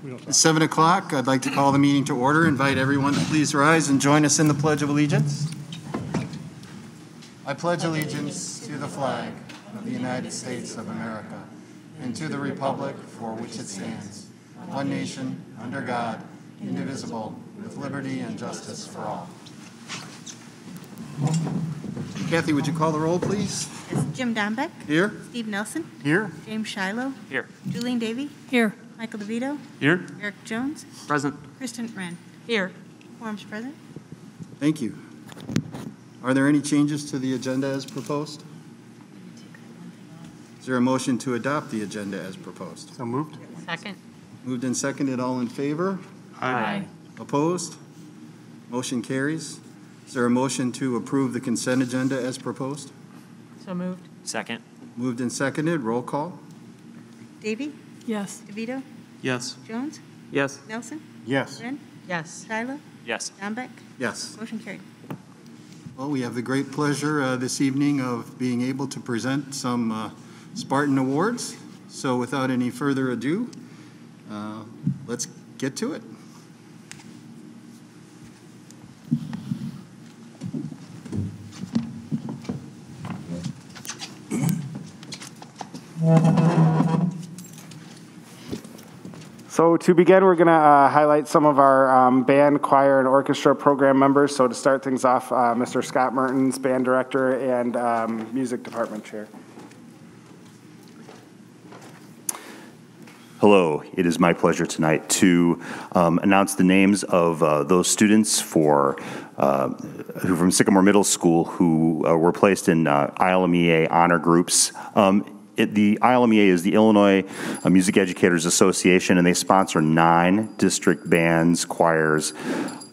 It's 7 o'clock. I'd like to call the meeting to order. Invite everyone to please rise and join us in the Pledge of Allegiance. I pledge allegiance to the flag of the United States of America and to the republic for which it stands, one nation, under God, indivisible, with liberty and justice for all. Kathy, would you call the roll, please? Yes, Jim Dombeck. Here. Steve Nelson. Here. James Shiloh. Here. Julian Davey. Here. Michael DeVito. Here. Eric Jones. Present. Kristen Wren. Here. Quorum's present. Thank you. Are there any changes to the agenda as proposed? Is there a motion to adopt the agenda as proposed? So moved. Second. Moved and seconded. All in favor? Aye. Opposed? Motion carries. Is there a motion to approve the consent agenda as proposed? So moved. Second. Moved and seconded. Roll call. Davey. Yes. DeVito. Yes. Jones. Yes. Nelson. Yes. Wren. Yes. Shiloh. Yes. Dombeck. Yes. Motion carried. Well, we have the great pleasure this evening of being able to present some Spartan Awards. So without any further ado, let's get to it. So to begin, we're going to highlight some of our band, choir, and orchestra program members. So to start things off, Mr. Scott Mertens, band director and music department chair. Hello, it is my pleasure tonight to announce the names of those students who from Sycamore Middle School who were placed in Ilmea honor groups. The Ilmea is the Illinois Music Educators Association, and they sponsor 9 district bands, choirs,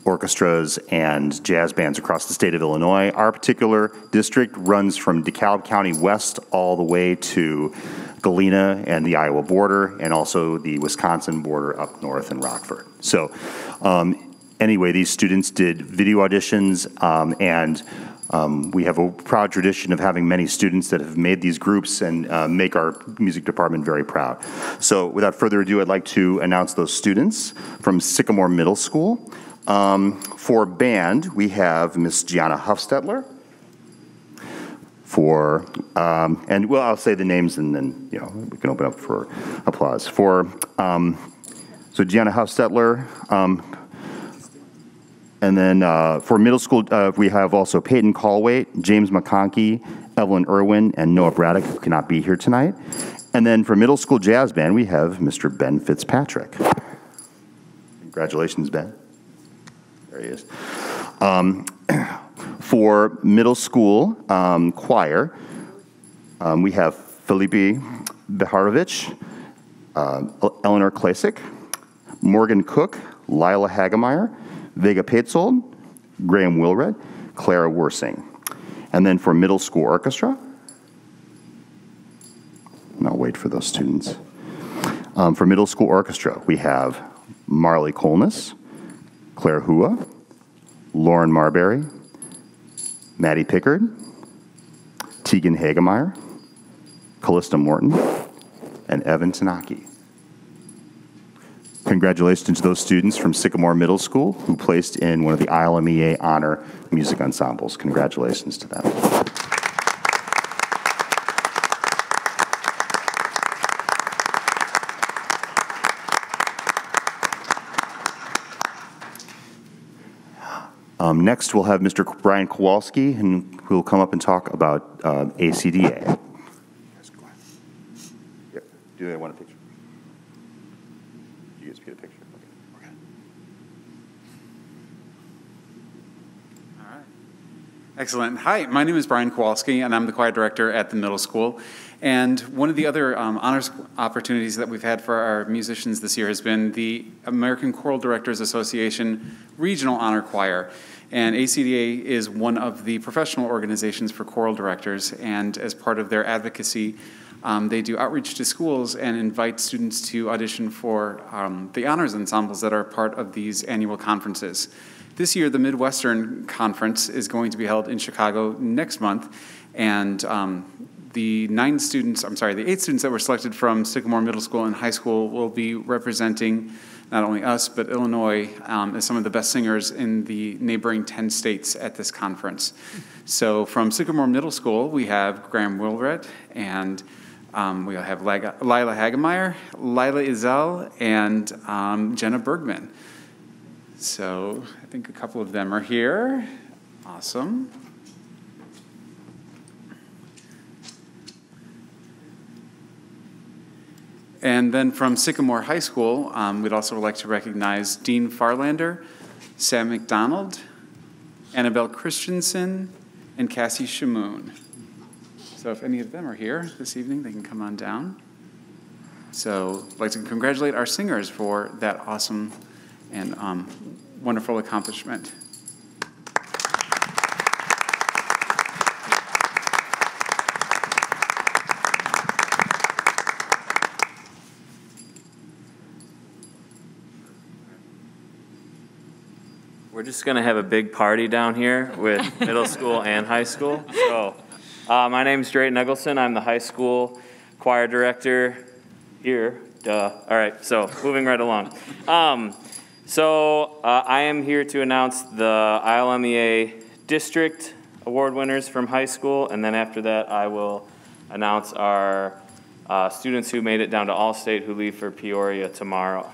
orchestras, and jazz bands across the state of Illinois. Our particular district runs from DeKalb County west all the way to Galena and the Iowa border, and also the Wisconsin border up north in Rockford. So anyway, these students did video auditions, and we have a proud tradition of having many students that have made these groups and make our music department very proud. So without further ado, I'd like to announce those students from Sycamore Middle School. For band, we have Miss Gianna Huffstetler. And well, I'll say the names and then, we can open up for applause. So Gianna Huffstetler, and then for middle school, we have also Peyton Callwaite, James McConkey, Evelyn Irwin, and Noah Braddock, who cannot be here tonight. And then for middle school jazz band, we have Mr. Ben Fitzpatrick. Congratulations, Ben. There he is. For middle school choir, we have Felipe Beharovich, Eleanor Klasik, Morgan Cook, Lila Hagemeyer, Vega Petzold, Graham Wilred, Clara Worsing. And then for middle school orchestra, and I'll wait for those students. For middle school orchestra, we have Marley Colness, Claire Hua, Lauren Marbury, Maddie Pickard, Tegan Hagemeyer, Callista Morton, and Evan Tanaki. Congratulations to those students from Sycamore Middle School who placed in one of the Ilmea Honor music ensembles. Congratulations to them. Next, we'll have Mr. Brian Kowalski, who will come up and talk about ACDA. Do they want a picture? You guys get a picture? Okay. All right. Excellent. Hi, my name is Brian Kowalski, and I'm the choir director at the middle school. And one of the other honors opportunities that we've had for our musicians this year has been the American Choral Directors Association Regional Honor Choir. And ACDA is one of the professional organizations for choral directors, and as part of their advocacy, they do outreach to schools and invite students to audition for the honors ensembles that are part of these annual conferences. This year, the Midwestern Conference is going to be held in Chicago next month, and the 8 students that were selected from Sycamore Middle School and High School will be representing not only us, but Illinois as some of the best singers in the neighboring 10 states at this conference. So from Sycamore Middle School, we have Graham Wilbrett, and we have Lila Hagemeyer, Lila Izell, and Jenna Bergman. So I think a couple of them are here. Awesome. And then from Sycamore High School, we'd also like to recognize Dean Farlander, Sam McDonald, Annabelle Christensen, and Cassie Shamoon. So if any of them are here this evening, they can come on down. So I'd like to congratulate our singers for that awesome and wonderful accomplishment. We're just going to have a big party down here with middle school and high school. So, my name is Drayton Eggleston. I'm the high school choir director here. Duh. All right, so moving right along. I am here to announce the Ilmea District Award winners from high school, and then after that I will announce our students who made it down to All-State who leave for Peoria tomorrow.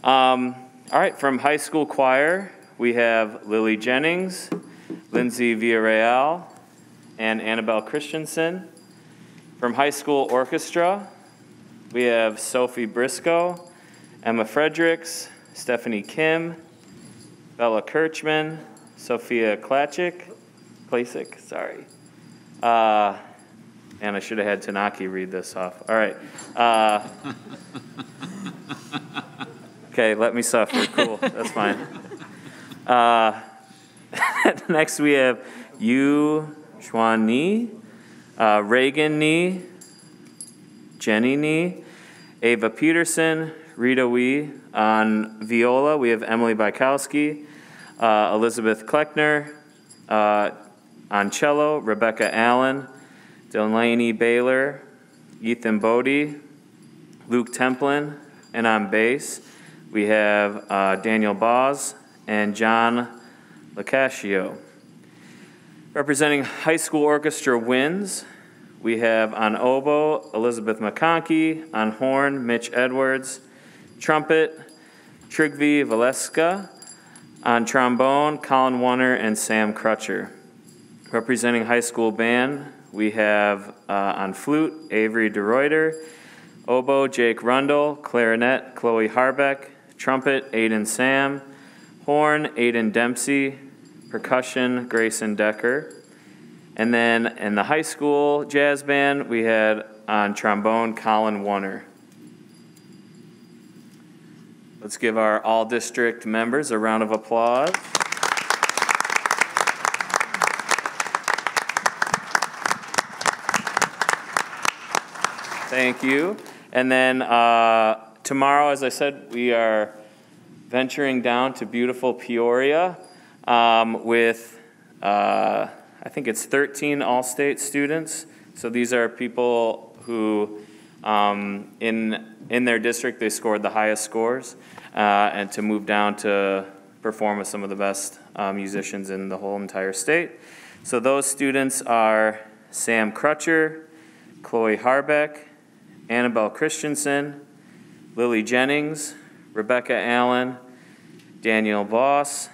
All right, from high school choir, we have Lily Jennings, Lindsay Villarreal, and Annabelle Christensen. From high school orchestra, we have Sophie Briscoe, Emma Fredericks, Stephanie Kim, Bella Kirchman, Sophia Klasic, and I should have had Tanaki read this off. All right. Okay, let me suffer. Cool, that's fine. Next we have Yu Xuan Ni, Reagan Ni, Jenny Ni, Ava Peterson, Rita Wee. On viola, we have Emily Bykowski, Elizabeth Kleckner. On cello, Rebecca Allen, Delaney Baylor, Ethan Bodie, Luke Templin. And on bass, we have Daniel Boz and John Lacascio. Representing high school orchestra winds, we have on oboe, Elizabeth McConkey, on horn, Mitch Edwards, trumpet, Trygve Valeska, on trombone, Colin Warner and Sam Crutcher. Representing high school band, we have on flute, Avery DeReuter, oboe, Jake Rundle, clarinet, Chloe Harbeck, trumpet, Aiden Sam, horn, Aiden Dempsey, percussion, Grayson Decker. And then in the high school jazz band, we had on trombone, Colin Warner. Let's give our all-district members a round of applause. Thank you. And then tomorrow, as I said, we are venturing down to beautiful Peoria with, I think it's 13 All-State students. So these are people who, in their district, they scored the highest scores, and to move down to perform with some of the best musicians in the whole entire state. So those students are Sam Crutcher, Chloe Harbeck, Annabelle Christensen, Lily Jennings, Rebecca Allen, Daniel Voss,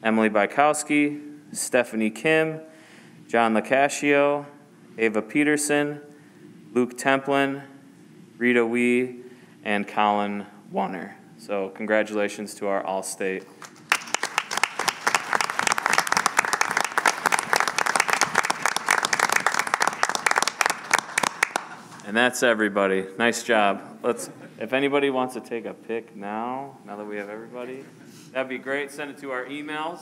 Emily Bykowski, Stephanie Kim, John Lacascio, Ava Peterson, Luke Templin, Rita Wee, and Colin Warner. So congratulations to our All-State. And that's everybody. Nice job. If anybody wants to take a pic now that we have everybody, that'd be great. Send it to our emails.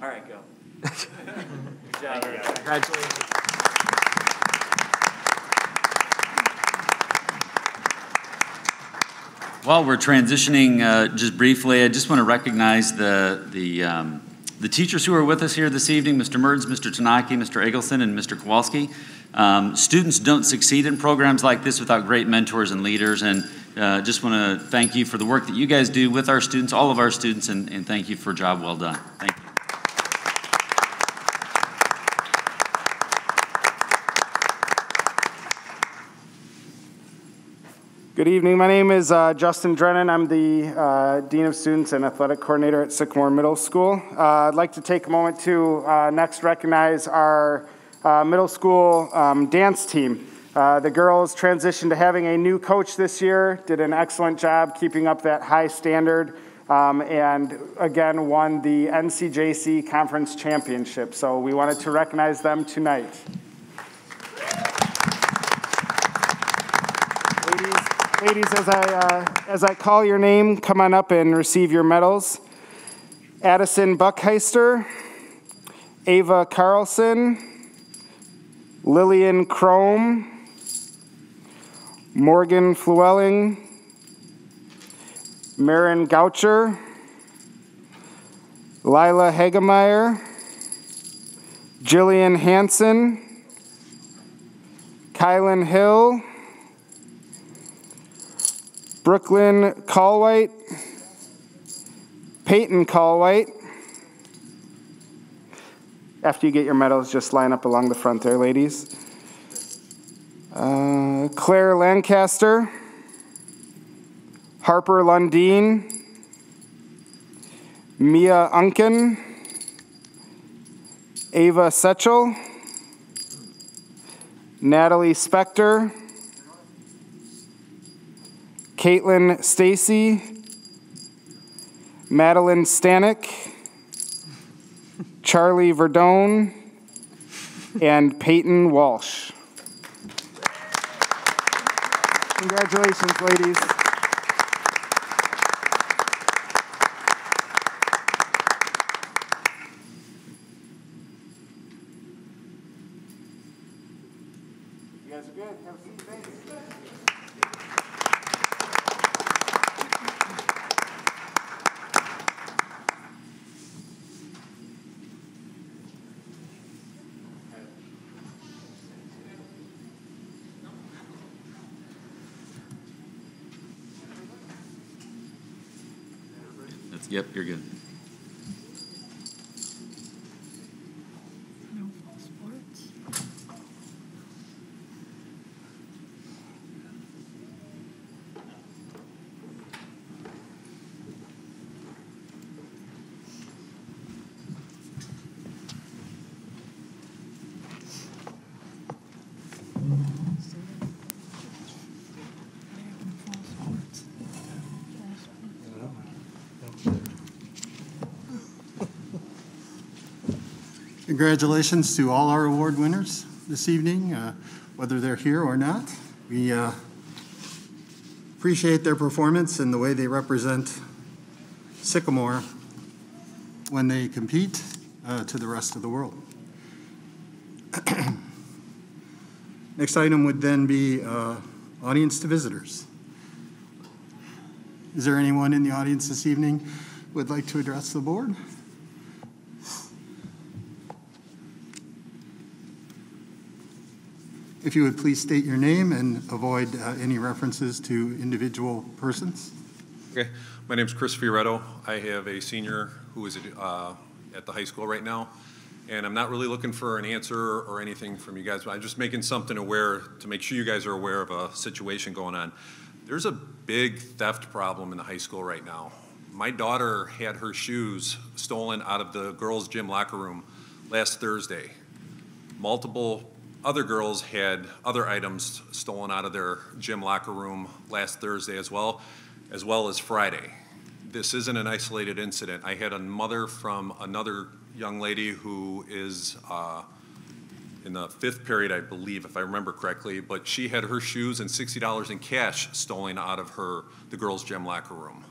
All right, go. Good job. Congratulations. While we're transitioning, just briefly, I just want to recognize the teachers who are with us here this evening, Mr. Mertens, Mr. Tanaki, Mr. Eggleston, and Mr. Kowalski. Students don't succeed in programs like this without great mentors and leaders, and just want to thank you for the work that you guys do with our students, all of our students, and thank you for a job well done. Thank you. Good evening. My name is Justin Drennan. I'm the Dean of Students and Athletic Coordinator at Sycamore Middle School. I'd like to take a moment to next recognize our middle school dance team. The girls transitioned to having a new coach this year, did an excellent job keeping up that high standard, and again won the NCJC Conference Championship. So we wanted to recognize them tonight. Ladies, as I call your name, come on up and receive your medals. Addison Buckheister, Ava Carlson, Lillian Crome, Morgan Flewelling, Marin Goucher, Lila Hagemeyer, Jillian Hansen, Kylan Hill, Brooklyn Callwhite, Peyton Callwhite. After you get your medals, just line up along the front there, ladies. Claire Lancaster, Harper Lundeen, Mia Unken, Ava Setchel, Natalie Spector, Caitlin Stacy, Madeline Stanek, Charlie Verdone, and Peyton Walsh. Congratulations, ladies. You guys are good. Have a seat. Thanks. Yep, you're good. No fall sports. Congratulations to all our award winners this evening, whether they're here or not. We appreciate their performance and the way they represent Sycamore when they compete to the rest of the world. Next item would then be audience to visitors. Is there anyone in the audience this evening who would like to address the board? If you would please state your name and avoid any references to individual persons. Okay, my name is Chris Fioretto. I have a senior who is at the high school right now, and I'm not really looking for an answer or anything from you guys, but I'm just making something aware to make sure you guys are aware of a situation going on. There's a big theft problem in the high school right now. My daughter had her shoes stolen out of the girls' gym locker room last Thursday. Multiple other girls had other items stolen out of their gym locker room last Thursday as well as Friday. This isn't an isolated incident. I had a mother from another young lady who is in the 5th period, I believe, if I remember correctly, but she had her shoes and $60 in cash stolen out of the girls' gym locker room.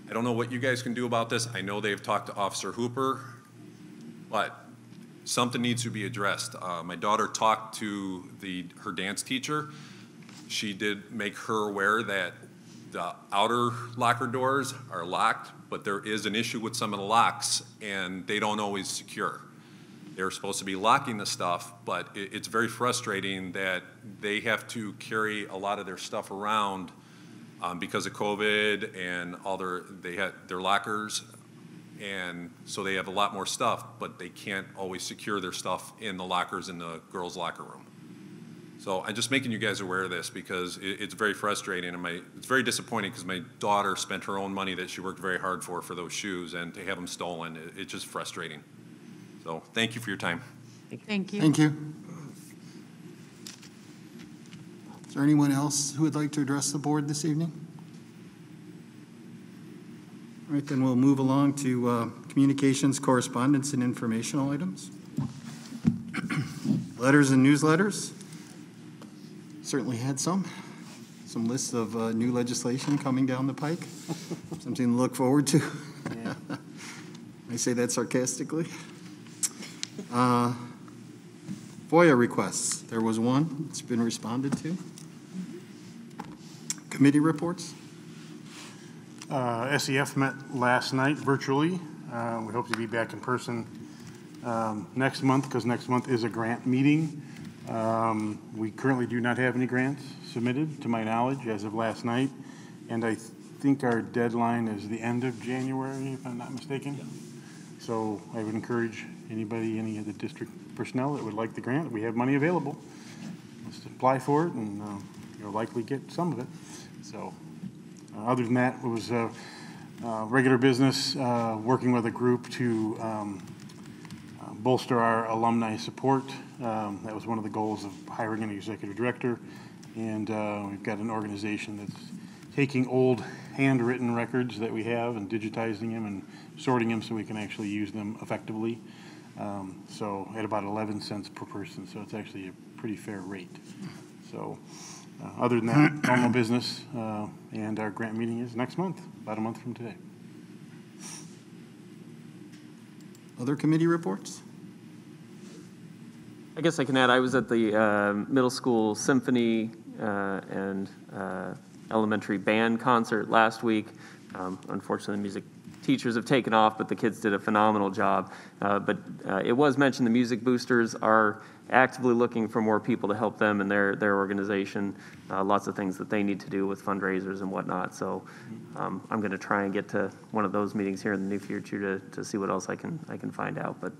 I don't know what you guys can do about this. I know they've talked to Officer Hooper, but something needs to be addressed. My daughter talked to her dance teacher. She did make her aware that the outer locker doors are locked, but there is an issue with some of the locks, and they don't always secure. They're supposed to be locking the stuff, but it's very frustrating that they have to carry a lot of their stuff around because of COVID and all they had their lockers, and so they have a lot more stuff, but they can't always secure their stuff in the lockers in the girls' locker room. So I'm just making you guys aware of this because it's very frustrating, and it's very disappointing because my daughter spent her own money that she worked very hard for those shoes, and to have them stolen, it's just frustrating. So thank you for your time. Thank you. Thank you. Is there anyone else who would like to address the board this evening? All right, then we'll move along to communications, correspondence, and informational items. Letters and newsletters. Certainly had some lists of new legislation coming down the pike. Something to look forward to. Yeah. I say that sarcastically. FOIA requests. There was one. It's been responded to. Committee reports. SEF met last night virtually. We hope to be back in person next month because next month is a grant meeting. We currently do not have any grants submitted, to my knowledge, as of last night. And I think our deadline is the end of January, if I'm not mistaken. So I would encourage anybody, any of the district personnel that would like the grant, we have money available. Let's apply for it, and you'll likely get some of it. So other than that, it was regular business, working with a group to bolster our alumni support. That was one of the goals of hiring an executive director. And we've got an organization that's taking old handwritten records that we have and digitizing them and sorting them so we can actually use them effectively. So at about 11 cents per person, so it's actually a pretty fair rate. So other than that, normal business, and our grant meeting is next month, about a month from today. Other committee reports? I guess I can add, I was at the middle school symphony and elementary band concert last week. Unfortunately, the music teachers have taken off, but the kids did a phenomenal job. But it was mentioned the music boosters are actively looking for more people to help them in their organization. Lots of things that they need to do with fundraisers and whatnot. So I'm going to try and get to one of those meetings here in the near future to see what else I can find out. But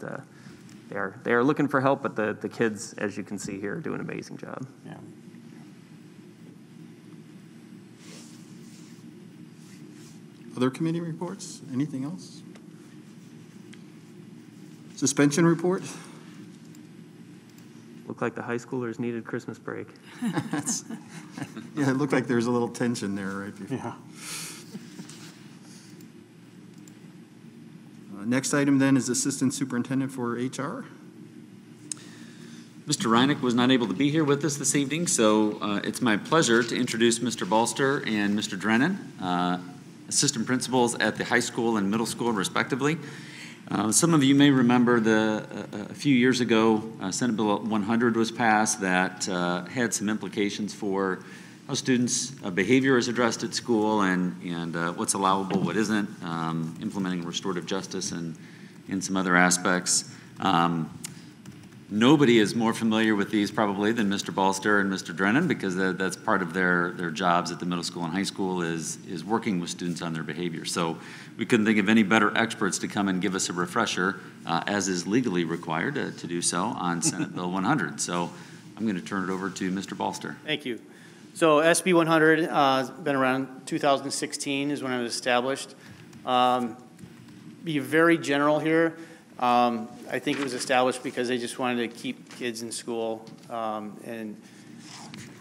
they are looking for help, but the kids, as you can see here, are doing an amazing job. Yeah. Other committee reports? Anything else? Suspension report? Looked like the high schoolers needed Christmas break. Yeah, it looked like there was a little tension there right before. Yeah. Next item then is Assistant Superintendent for HR. Mr. Reinick was not able to be here with us this evening, so it's my pleasure to introduce Mr. Balster and Mr. Drennan, assistant principals at the high school and middle school, respectively. Some of you may remember a few years ago, Senate Bill 100 was passed that had some implications for how students' behavior is addressed at school and what's allowable, what isn't, implementing restorative justice and some other aspects. Nobody is more familiar with these probably than Mr. Balster and Mr. Drennan because that's part of their jobs at the middle school and high school is working with students on their behavior. So we couldn't think of any better experts to come and give us a refresher, as is legally required to do so on Senate Bill 100. So I'm going to turn it over to Mr. Balster. Thank you. So SB 100 has been around 2016 is when it was established. Be very general here. I think it was established because they just wanted to keep kids in school, and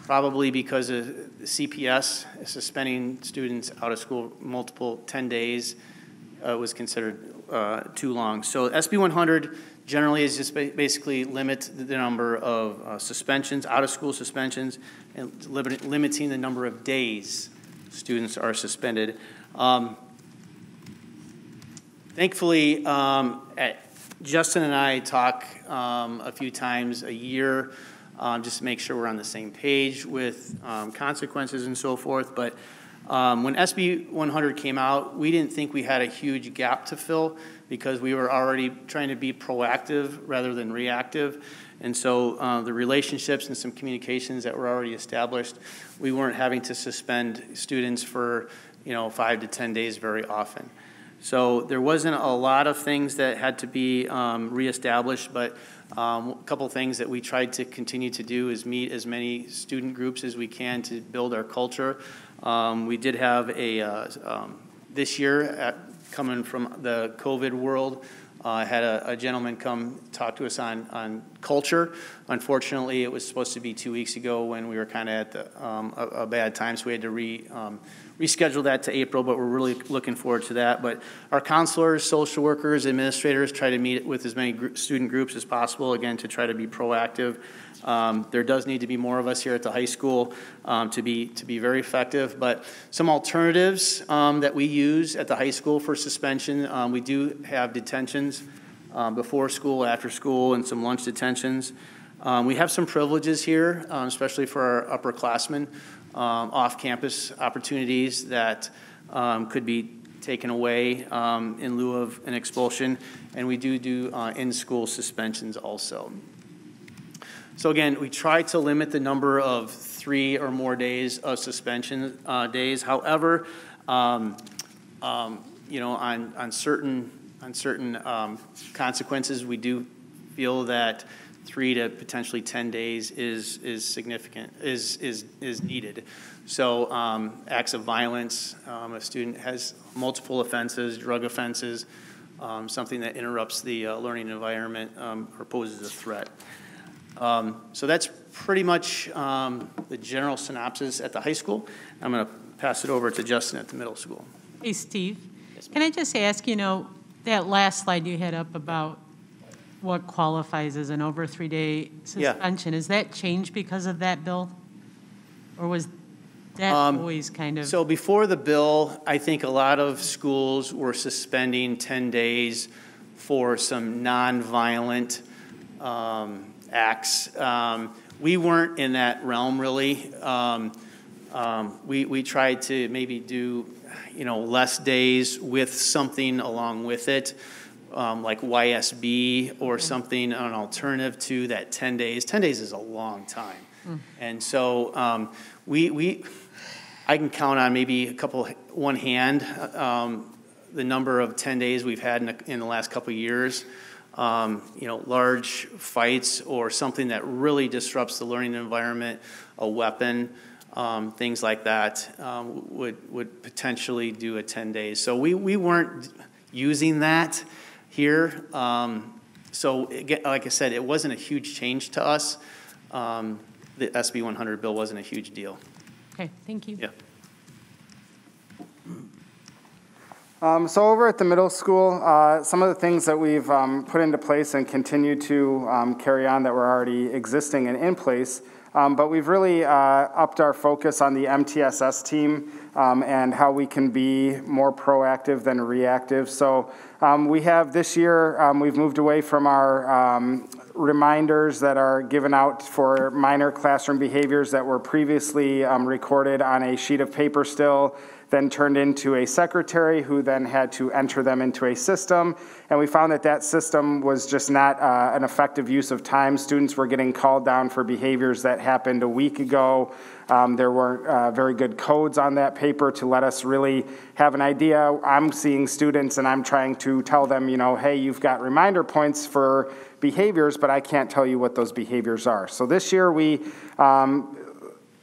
probably because of CPS, suspending students out of school multiple 10 days, was considered too long. So SB 100 generally is just basically limit the number of suspensions, out-of-school suspensions, and limiting the number of days students are suspended. Thankfully, Justin and I talk a few times a year just to make sure we're on the same page with consequences and so forth. But When SB 100 came out, we didn't think we had a huge gap to fill because we were already trying to be proactive rather than reactive. And so the relationships and some communications that were already established, we weren't having to suspend students for 5 to 10 days very often. So there wasn't a lot of things that had to be reestablished, but a couple things that we tried to continue to do is meet as many student groups as we can to build our culture. We did have this year, coming from the COVID world, had a gentleman come talk to us on culture. Unfortunately, it was supposed to be 2 weeks ago when we were kind of at a bad time, so we had to reschedule that to April, but we're really looking forward to that. But our counselors, social workers, administrators try to meet with as many student groups as possible, again, to try to be proactive. There does need to be more of us here at the high school to be very effective, but some alternatives that we use at the high school for suspension, we do have detentions before school, after school, and some lunch detentions. We have some privileges here, especially for our upperclassmen, off-campus opportunities that could be taken away in lieu of an expulsion, and we do in-school suspensions also. So again, we try to limit the number of 3 or more days of suspension days. However, on certain consequences, we do feel that 3 to potentially 10 days is significant, is needed. So acts of violence, a student has multiple offenses, drug offenses, something that interrupts the learning environment or poses a threat. So that's pretty much the general synopsis at the high school. I'm going to pass it over to Justin at the middle school. Hey, Steve. Can I just ask, that last slide you had up about what qualifies as an over 3-day suspension, Has that changed because of that bill? Or was that always kind of? So before the bill, I think a lot of schools were suspending 10 days for some nonviolent acts. We weren't in that realm really. We tried to maybe do, less days with something along with it, like YSB or something, an alternative to that 10 days. 10 days is a long time. And so I can count on maybe one hand, the number of 10 days we've had in the last couple of years. Large fights or something that really disrupts the learning environment, a weapon, things like that, would potentially do a 10 days. So we weren't using that here. So again, like I said, it wasn't a huge change to us. The SB 100 bill wasn't a huge deal. Okay, thank you. Yeah. So over at the middle school, some of the things that we've put into place and continue to carry on that were already existing and in place, but we've really upped our focus on the MTSS team and how we can be more proactive than reactive. So we have this year, we've moved away from our reminders that are given out for minor classroom behaviors that were previously recorded on a sheet of paper still, then turned into a secretary who then had to enter them into a system. And we found that that system was just not an effective use of time. Students were getting called down for behaviors that happened a week ago. There weren't very good codes on that paper to let us really have an idea. I'm seeing students and I'm trying to tell them, hey, you've got reminder points for behaviors, but I can't tell you what those behaviors are. So this year we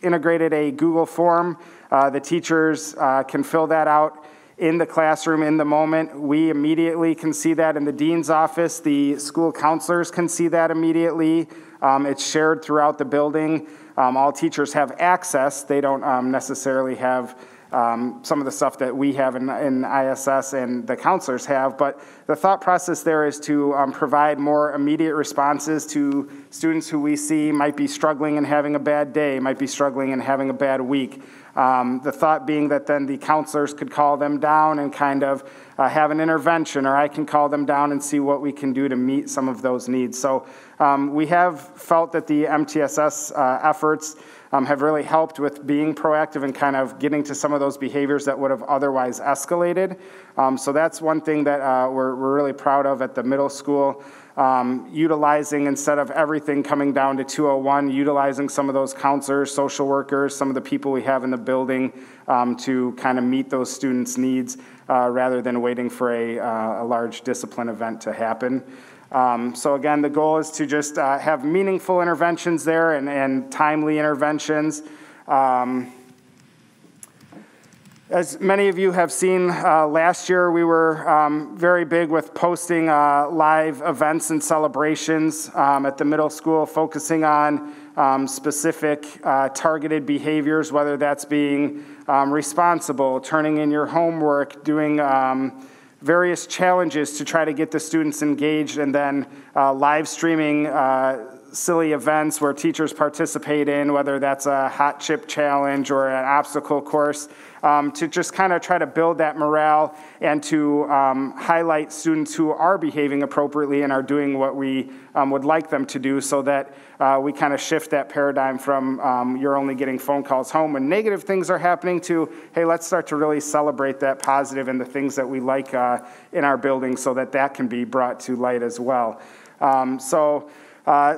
integrated a Google form. The teachers can fill that out in the classroom in the moment. We immediately can see that in the dean's office. The school counselors can see that immediately. It's shared throughout the building. All teachers have access. They don't necessarily have some of the stuff that we have in ISS and the counselors have, but the thought process there is to provide more immediate responses to students who we see might be struggling and having a bad day, might be struggling and having a bad week. The thought being that then the counselors could call them down and kind of have an intervention, or I can call them down and see what we can do to meet some of those needs. So we have felt that the MTSS efforts have really helped with being proactive and kind of getting to some of those behaviors that would have otherwise escalated. So that's one thing that we're really proud of at the middle school. Utilizing, instead of everything coming down to 201, utilizing some of those counselors, social workers, some of the people we have in the building to kind of meet those students' needs rather than waiting for a large discipline event to happen. So again, the goal is to just have meaningful interventions there and timely interventions. As many of you have seen, last year we were very big with posting live events and celebrations at the middle school, focusing on specific targeted behaviors, whether that's being responsible, turning in your homework, doing various challenges to try to get the students engaged, and then live streaming silly events where teachers participate in, whether that's a hot chip challenge or an obstacle course, to just kind of try to build that morale and to highlight students who are behaving appropriately and are doing what we would like them to do, so that we kind of shift that paradigm from you're only getting phone calls home when negative things are happening to, hey, let's start to really celebrate that positive and the things that we like in our building, so that that can be brought to light as well.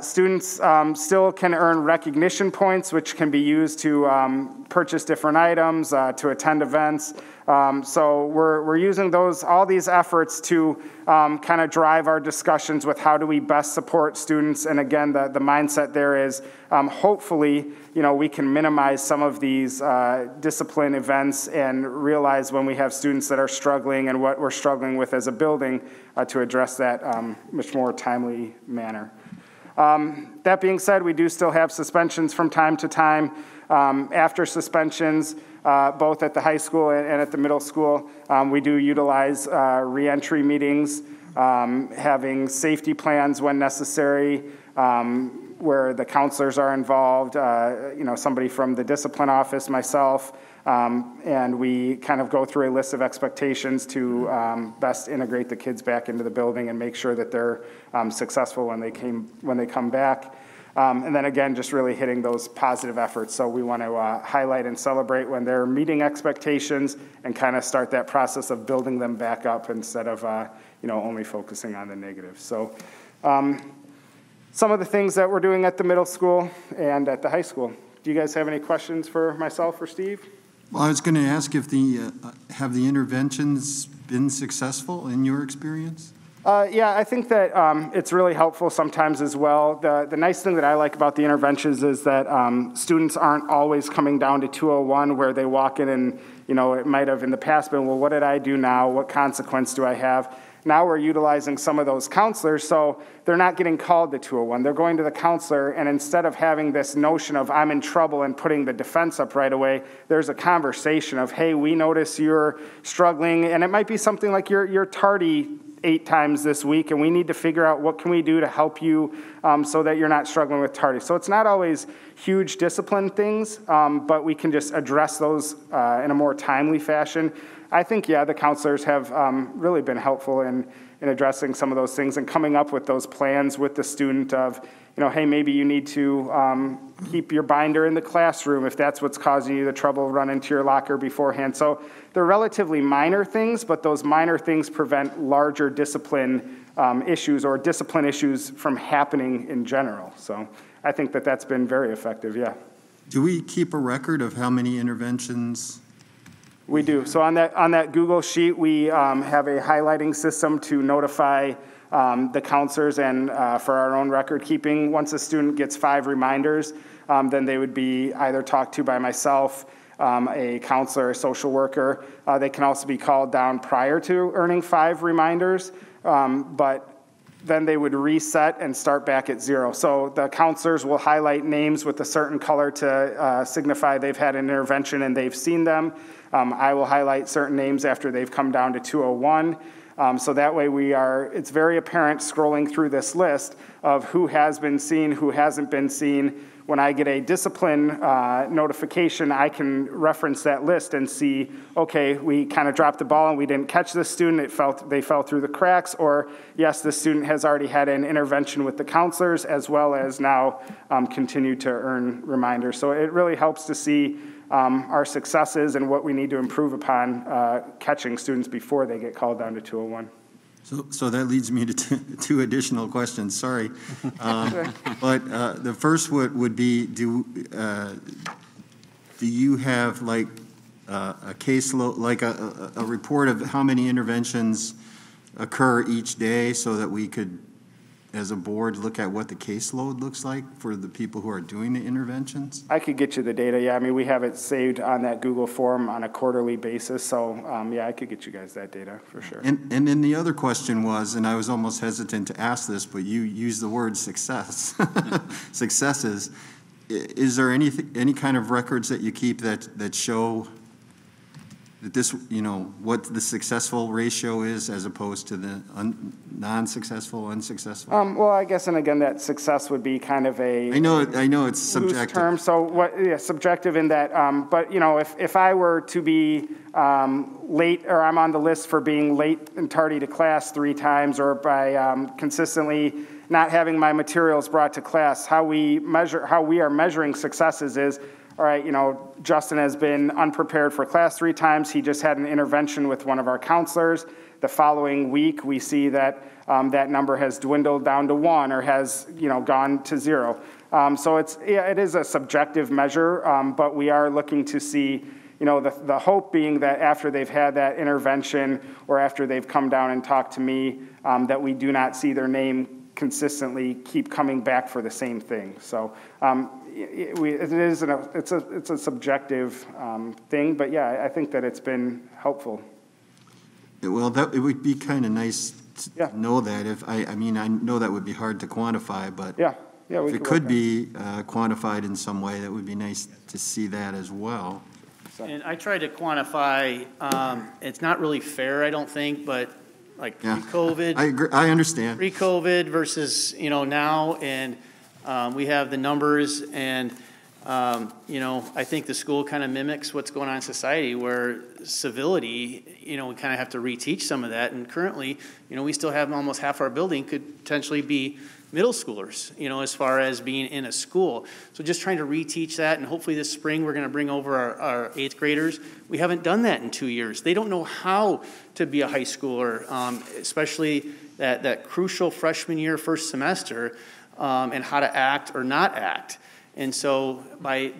Students still can earn recognition points, which can be used to purchase different items, to attend events. So we're using all these efforts to kind of drive our discussions with how do we best support students. And again, the mindset there is hopefully, we can minimize some of these discipline events and realize when we have students that are struggling and what we're struggling with as a building to address that much more timely manner. That being said, we do still have suspensions from time to time. After suspensions, both at the high school and at the middle school, we do utilize reentry meetings, having safety plans when necessary, where the counselors are involved, somebody from the discipline office, myself, and we kind of go through a list of expectations to best integrate the kids back into the building and make sure that they're successful when they come back. And then again, just really hitting those positive efforts. So we want to highlight and celebrate when they're meeting expectations and kind of start that process of building them back up instead of only focusing on the negative. So some of the things that we're doing at the middle school and at the high school. Do you guys have any questions for myself or Steve? Well, I was going to ask if have the interventions been successful in your experience? Yeah, I think that it's really helpful sometimes as well. The nice thing that I like about the interventions is that students aren't always coming down to 201 where they walk in and, it might have in the past been, well, what did I do now? What consequence do I have? Now we're utilizing some of those counselors, so they're not getting called to 201. They're going to the counselor, and instead of having this notion of I'm in trouble and putting the defense up right away, there's a conversation of, hey, we notice you're struggling, and it might be something like you're tardy 8 times this week, and we need to figure out what can we do to help you so that you're not struggling with tardy. So it's not always huge discipline things, but we can just address those in a more timely fashion. I think, the counselors have really been helpful in addressing some of those things and coming up with those plans with the student of, hey, maybe you need to keep your binder in the classroom if that's what's causing you the trouble, run into your locker beforehand. So they're relatively minor things, but those minor things prevent larger discipline issues or discipline issues from happening in general. So I think that that's been very effective, yeah. Do we keep a record of how many interventions? We do. So on that Google sheet, we have a highlighting system to notify the counselors and for our own record keeping. Once a student gets 5 reminders, then they would be either talked to by myself, a counselor, a social worker. They can also be called down prior to earning 5 reminders, but then they would reset and start back at 0. So the counselors will highlight names with a certain color to signify they've had an intervention and they've seen them. I will highlight certain names after they've come down to 201. So that way it's very apparent scrolling through this list of who has been seen, who hasn't been seen. when I get a discipline notification, I can reference that list and see, okay, we kind of dropped the ball and we didn't catch this student, they fell through the cracks, or yes, the student has already had an intervention with the counselors as well as now continue to earn reminders. So it really helps to see our successes and what we need to improve upon catching students before they get called down to 201. So that leads me to two additional questions, sorry. But the first would be, do you have like a caseload, like a report of how many interventions occur each day so that we could, as a board, look at what the caseload looks like for the people who are doing the interventions? I could get you the data, yeah. I mean, we have it saved on that Google form on a quarterly basis, so yeah, I could get you guys that data for sure. And then the other question was, and I was almost hesitant to ask this, but you used the word success, successes. Is there any kind of records that you keep that show that this, you know, what the successful ratio is as opposed to the non-successful, unsuccessful? Well, I guess, and again, that success would be kind of a I know it's subjective. Term. So what? Yeah, subjective in that. But you know, if I were to be late, or I'm on the list for being late and tardy to class 3 times, or by consistently not having my materials brought to class, how we are measuring successes is, all right, you know, Justin has been unprepared for class 3 times. He just had an intervention with one of our counselors. The following week, we see that that number has dwindled down to 1 or has, you know, gone to 0. So it is a subjective measure, but we are looking to see, you know, the hope being that after they've had that intervention or after they've come down and talked to me, that we do not see their name consistently keep coming back for the same thing. So it's a subjective thing, but yeah, I think that it's been helpful. Well, it would be kind of nice to know that. If I mean, I know that would be hard to quantify, but if it could be quantified in some way, that would be nice to see that as well. And I tried to quantify. It's not really fair, I don't think, but like pre-COVID. I agree. I understand. Pre-COVID versus, you know, now, and we have the numbers, and you know, I think the school kind of mimics what's going on in society, where civility, you know, we kind of have to reteach some of that. And currently, you know, we still have almost half our building could potentially be middle schoolers, you know, as far as being in a school. So just trying to reteach that, and hopefully this spring we're going to bring over our 8th graders. We haven't done that in 2 years. They don't know how to be a high schooler, especially that crucial freshman year, first semester, and how to act or not act. And so by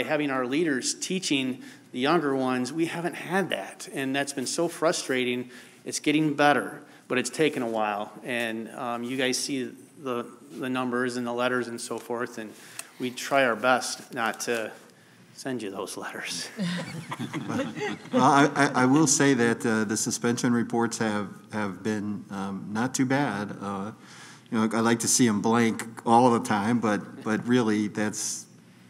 having our leaders teaching the younger ones, we haven't had that, and that's been so frustrating. It's getting better, but it's taken a while, and you guys see the numbers and the letters and so forth, and we try our best not to send you those letters. Well, I will say that the suspension reports have been not too bad. You know, I like to see them blank all the time, but really that's,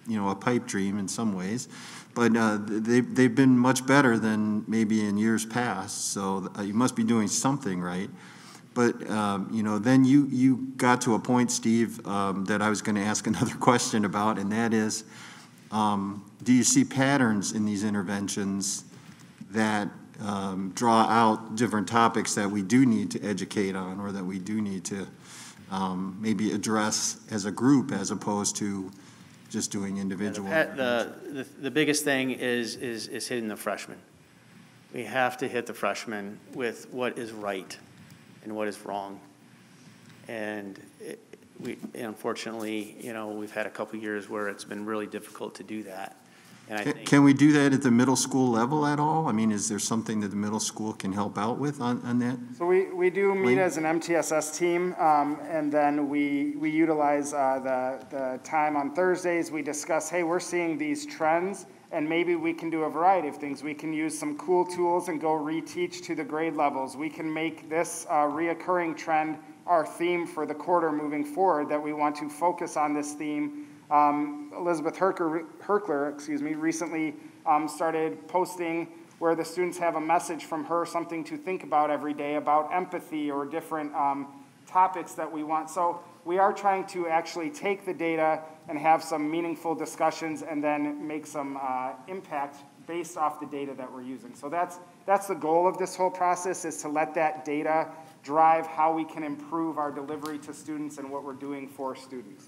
you know, a pipe dream in some ways. But they've been much better than maybe in years past, so you must be doing something right. But, you know, then you got to a point, Steve, that I was going to ask another question about, and that is, do you see patterns in these interventions that draw out different topics that we do need to educate on, or that we do need to maybe address as a group as opposed to just doing individual? The biggest thing is hitting the freshmen. We have to hit the freshmen with what is right and what is wrong. And we unfortunately, you know, we've had a couple years where it's been really difficult to do that. And I think, can we do that at the middle school level at all? I mean, is there something that the middle school can help out with on that? So we do meet as an MTSS team, and then we utilize the time on Thursdays. We discuss, hey, we're seeing these trends, and maybe we can do a variety of things. We can use some cool tools and go reteach to the grade levels. We can make this reoccurring trend our theme for the quarter moving forward, that we want to focus on this theme. Elizabeth Herkler, recently started posting where the students have a message from her, something to think about every day about empathy or different topics that we want. So we are trying to actually take the data and have some meaningful discussions and then make some impact based off the data that we're using. So that's the goal of this whole process, is to let that data drive how we can improve our delivery to students and what we're doing for students.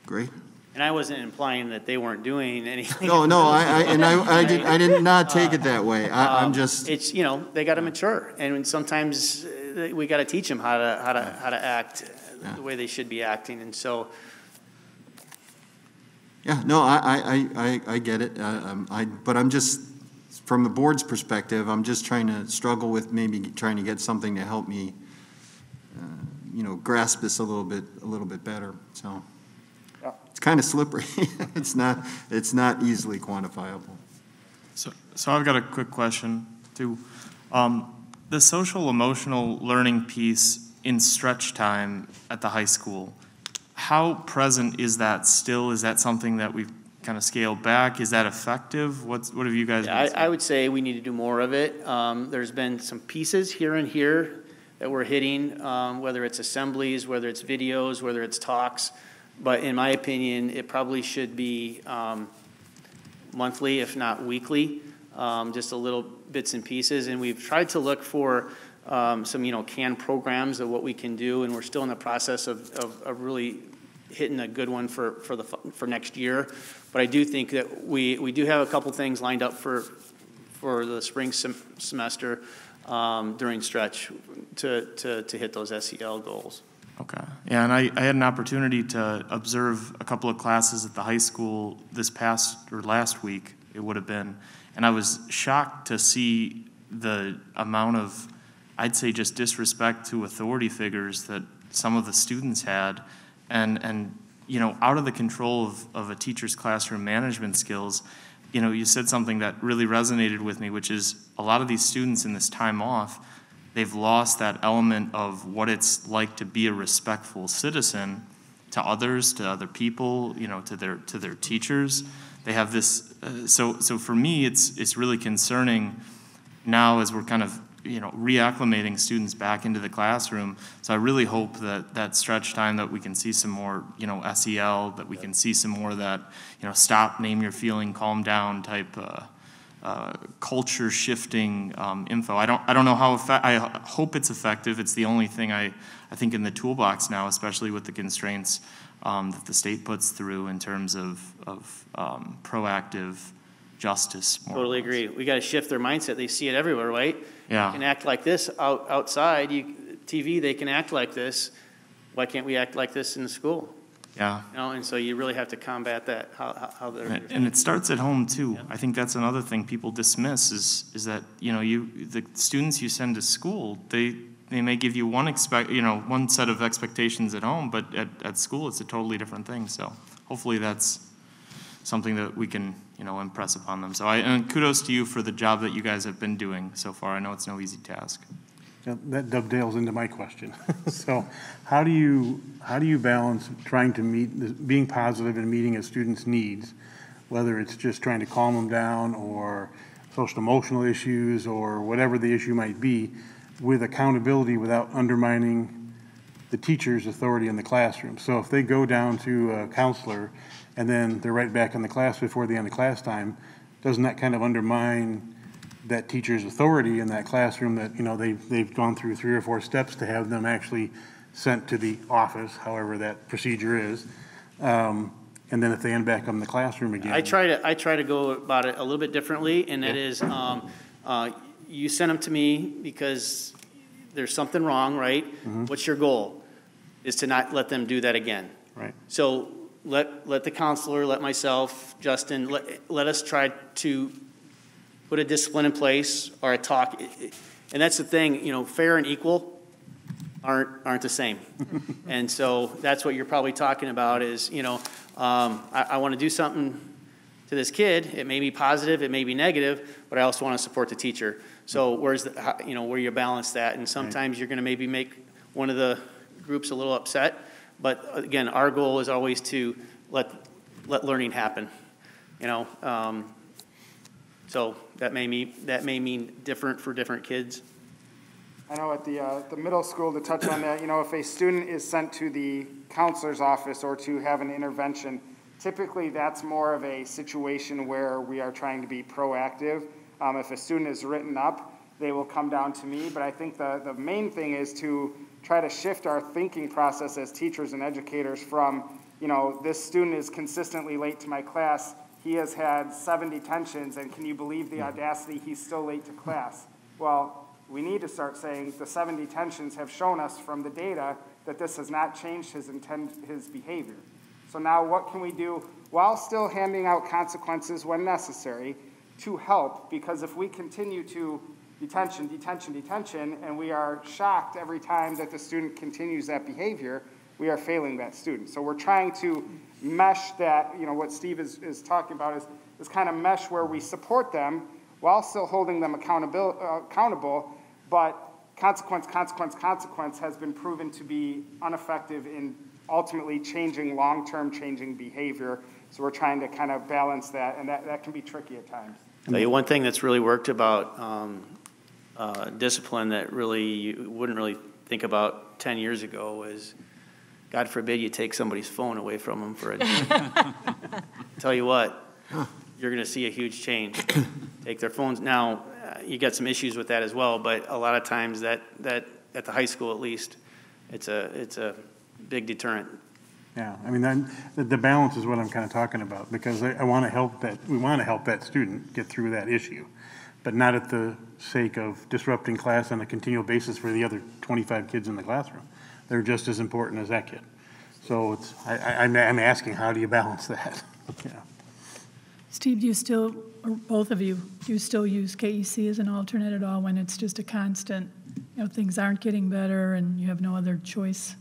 Great. And I wasn't implying that they weren't doing anything. No, I did not take it that way. I'm just. It's, you know, they got to mature, and sometimes we got to teach them how to act the way they should be acting, and so. Yeah, no, I get it. But I'm just, from the board's perspective, I'm just trying to struggle with maybe trying to get something to help me, grasp this a little bit better. So. It's kind of slippery. It's not easily quantifiable. So I've got a quick question too. The social emotional learning piece in stretch time at the high school, how present is that still? Is that something that we've kind of scaled back? Is that effective? What have you guys been saying? I would say we need to do more of it. There's been some pieces here and here that we're hitting, whether it's assemblies, whether it's videos, whether it's talks. But in my opinion, it probably should be monthly, if not weekly, just a little bits and pieces. And we've tried to look for some, canned programs of what we can do, and we're still in the process of really hitting a good one for next year. But I do think that we do have a couple things lined up for the spring semester during stretch to hit those SEL goals. Okay. Yeah, and I had an opportunity to observe a couple of classes at the high school last week, it would have been, and I was shocked to see the amount of, I'd say, just disrespect to authority figures that some of the students had, and out of the control of a teacher's classroom management skills. You said something that really resonated with me, which is a lot of these students in this time off, they've lost that element of what it's like to be a respectful citizen to others, to other people, to their teachers. They have this. So for me, it's really concerning now as we're kind of reacclimating students back into the classroom. So I really hope that stretch time that we can see some more SEL, that we can see some more of that stop, name your feeling, calm down type. Culture shifting info. I don't know how I hope it's effective. It's the only thing I think in the toolbox now, especially with the constraints that the state puts through in terms of proactive justice. Totally agree. We got to shift their mindset. They see it everywhere, right? Yeah. You can act like this outside. TV, they can act like this. Why can't we act like this in the school? Yeah. And so you really have to combat that. How they're and it starts at home too. Yeah. I think that's another thing people dismiss is that the students you send to school, they may give you one set of expectations at home, but at school it's a totally different thing. So hopefully that's something that we can impress upon them. So and kudos to you for the job that you guys have been doing so far. I know it's no easy task. That dovetails into my question. So how do you balance trying to being positive and meeting a student's needs, whether it's just trying to calm them down or social emotional issues or whatever the issue might be, with accountability without undermining the teacher's authority in the classroom? So if they go down to a counselor and then they're right back in the class before the end of class time, doesn't that kind of undermine that teacher's authority in that classroom, that they've gone through 3 or 4 steps to have them actually sent to the office, however that procedure is, and then if they end back up in the classroom again? I try to go about it a little bit differently, and that is you send them to me because there's something wrong, right? Mm-hmm. What's your goal? Is to not let them do that again. Right. So let the counselor, let myself, Justin, let us try to put a discipline in place or a talk. And that's the thing, fair and equal aren't the same. And so that's what you're probably talking about is, I want to do something to this kid. It may be positive, it may be negative, but I also want to support the teacher. So where you balance that? And sometimes you're going to maybe make one of the groups a little upset. But again, our goal is always to let learning happen, So that may mean different for different kids. I know at the middle school, to touch on that, if a student is sent to the counselor's office or to have an intervention, typically that's more of a situation where we are trying to be proactive. If a student is written up, they will come down to me, but I think the main thing is to try to shift our thinking process as teachers and educators from, this student is consistently late to my class, he has had 7 detentions, and can you believe the audacity, he's still late to class? Well, we need to start saying the 7 detentions have shown us from the data that this has not changed his behavior. So now what can we do while still handing out consequences when necessary to help? Because if we continue to detention, and we are shocked every time that the student continues that behavior, we are failing that student. So we're trying to mesh that, what Steve is talking about is kind of mesh where we support them while still holding them accountable, but consequence has been proven to be ineffective in ultimately long-term changing behavior. So we're trying to kind of balance that, and that can be tricky at times. One thing that's really worked about discipline that really you wouldn't really think about 10 years ago is, God forbid you take somebody's phone away from them for a day. Tell you what, you're going to see a huge change. Take their phones. Now, you got some issues with that as well, but a lot of times that at the high school at least, it's a big deterrent. Yeah, I mean, then the balance is what I'm kind of talking about, because we want to help that student get through that issue, but not at the sake of disrupting class on a continual basis for the other 25 kids in the classroom. They're just as important as that kid. So I'm asking, how do you balance that? Yeah. Steve, do you still, or both of you, do you still use KEC as an alternate at all when it's just a constant, things aren't getting better and you have no other choice?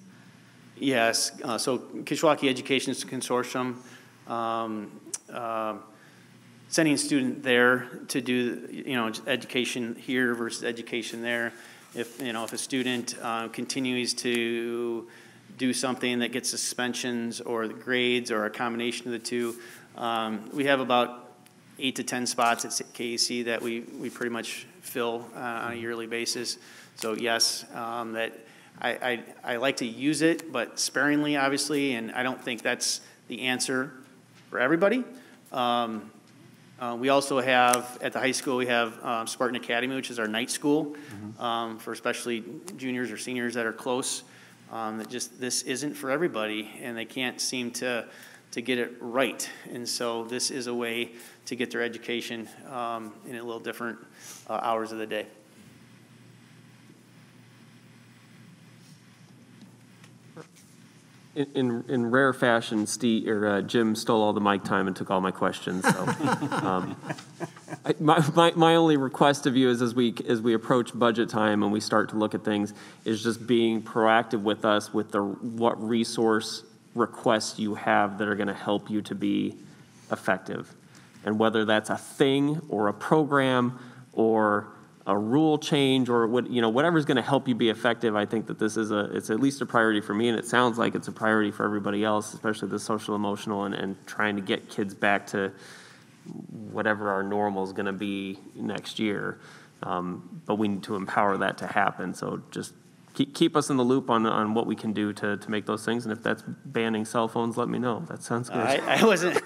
Yes. So Kishwaukee Education Consortium, sending a student there to do, education here versus education there. If a student continues to do something that gets suspensions or the grades or a combination of the two, we have about 8 to 10 spots at KEC that we pretty much fill on a yearly basis. So yes, that I like to use it, but sparingly, obviously, and I don't think that's the answer for everybody. We also have, at the high school, we have Spartan Academy, which is our night school for especially juniors or seniors that are close. That just, this isn't for everybody, and they can't seem to get it right. And so this is a way to get their education in a little different hours of the day. In rare fashion, Jim stole all the mic time and took all my questions. So, my only request of you is, as we approach budget time and we start to look at things, is just being proactive with us with what resource requests you have that are going to help you to be effective, and whether that's a thing or a program or a rule change or whatever's going to help you be effective. I think that this is it's at least a priority for me, and it sounds like it's a priority for everybody else, especially the social emotional and trying to get kids back to whatever our normal is going to be next year. But we need to empower that to happen. So just keep us in the loop on what we can do to make those things. And if that's banning cell phones, let me know. That sounds good. I wasn't.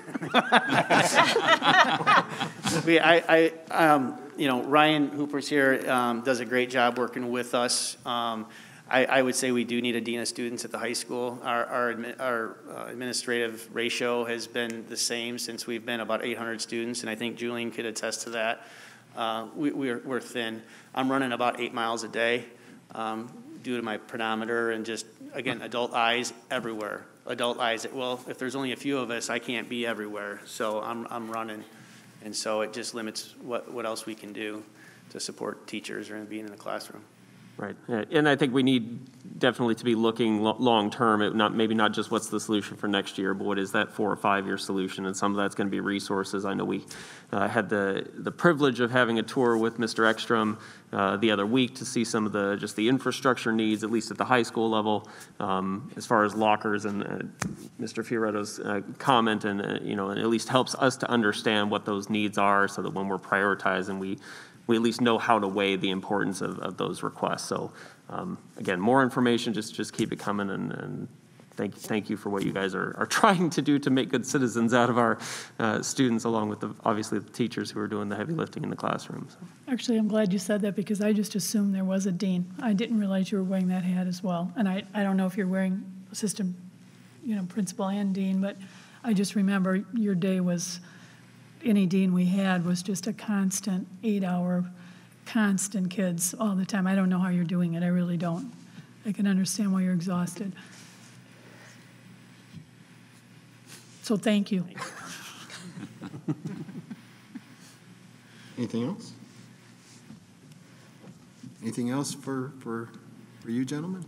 Ryan Hooper's here, does a great job working with us. I would say we do need a dean of students at the high school. Our administrative ratio has been the same since we've been about 800 students, and I think Julian could attest to that. We're thin. I'm running about 8 miles a day due to my pedometer and just, again, adult eyes everywhere. Adult eyes, well, if there's only a few of us, I can't be everywhere, so I'm running. And so it just limits what else we can do to support teachers or being in the classroom. Right, and I think we need definitely to be looking long-term, maybe not just what's the solution for next year, but what is that 4 or 5 year solution, and some of that's going to be resources. I know we had the privilege of having a tour with Mr. Ekstrom the other week to see some of the infrastructure needs, at least at the high school level, as far as lockers, and Mr. Fioretto's comment, and and at least helps us to understand what those needs are, so that when we're prioritizing, we at least know how to weigh the importance of those requests. So again, more information, just keep it coming, and thank you for what you guys are trying to do to make good citizens out of our students, along with obviously the teachers who are doing the heavy lifting in the classroom. So. Actually, I'm glad you said that, because I just assumed there was a dean. I didn't realize you were wearing that hat as well. And I don't know if you're wearing assistant, principal and dean, but I just remember your day was, any dean we had was just a constant 8-hour, constant kids all the time. I don't know how you're doing it. I really don't. I can understand why you're exhausted. So thank you. Anything else? Anything else for you gentlemen?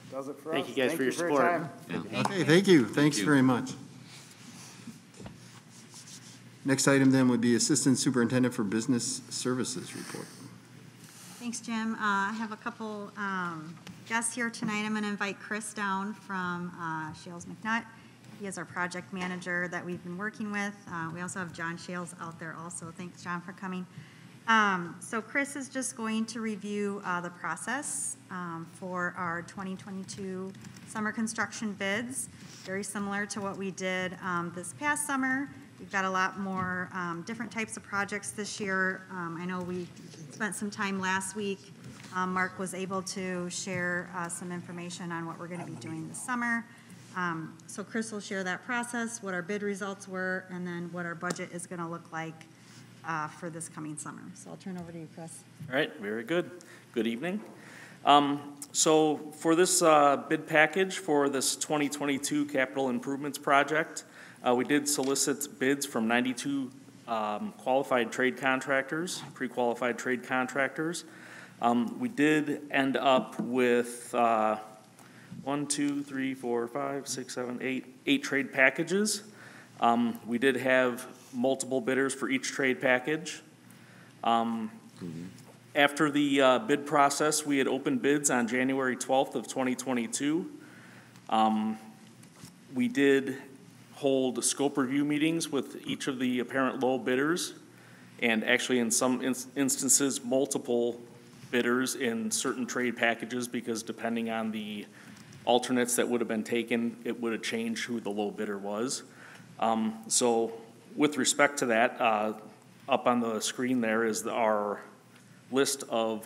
Does it for us. Thank you guys for your support. Okay, thank you. Thanks very much. Next item then would be Assistant Superintendent for Business Services report. Thanks, Jim. I have a couple guests here tonight. I'm going to invite Chris down from Shales McNutt. He is our project manager that we've been working with. We also have John Shales out there also. Thanks, John, for coming. So Chris is just going to review the process for our 2022 summer construction bids, very similar to what we did this past summer. We've got a lot more different types of projects this year. I know we spent some time last week. Mark was able to share some information on what we're going to be doing this summer. So Chris will share that process, what our bid results were, and then what our budget is going to look like for this coming summer. So I'll turn over to you, Chris. All right, very good. Good evening. So for this bid package for this 2022 capital improvements project, we did solicit bids from 92 qualified trade contractors, pre-qualified trade contractors. We did end up with 8 trade packages. We did have multiple bidders for each trade package. After the bid process, we had opened bids on January 12th of 2022. We did hold scope review meetings with each of the apparent low bidders, and actually in some instances multiple bidders in certain trade packages, because depending on the alternates that would have been taken, it would have changed who the low bidder was. So with respect to that, up on the screen there is our list of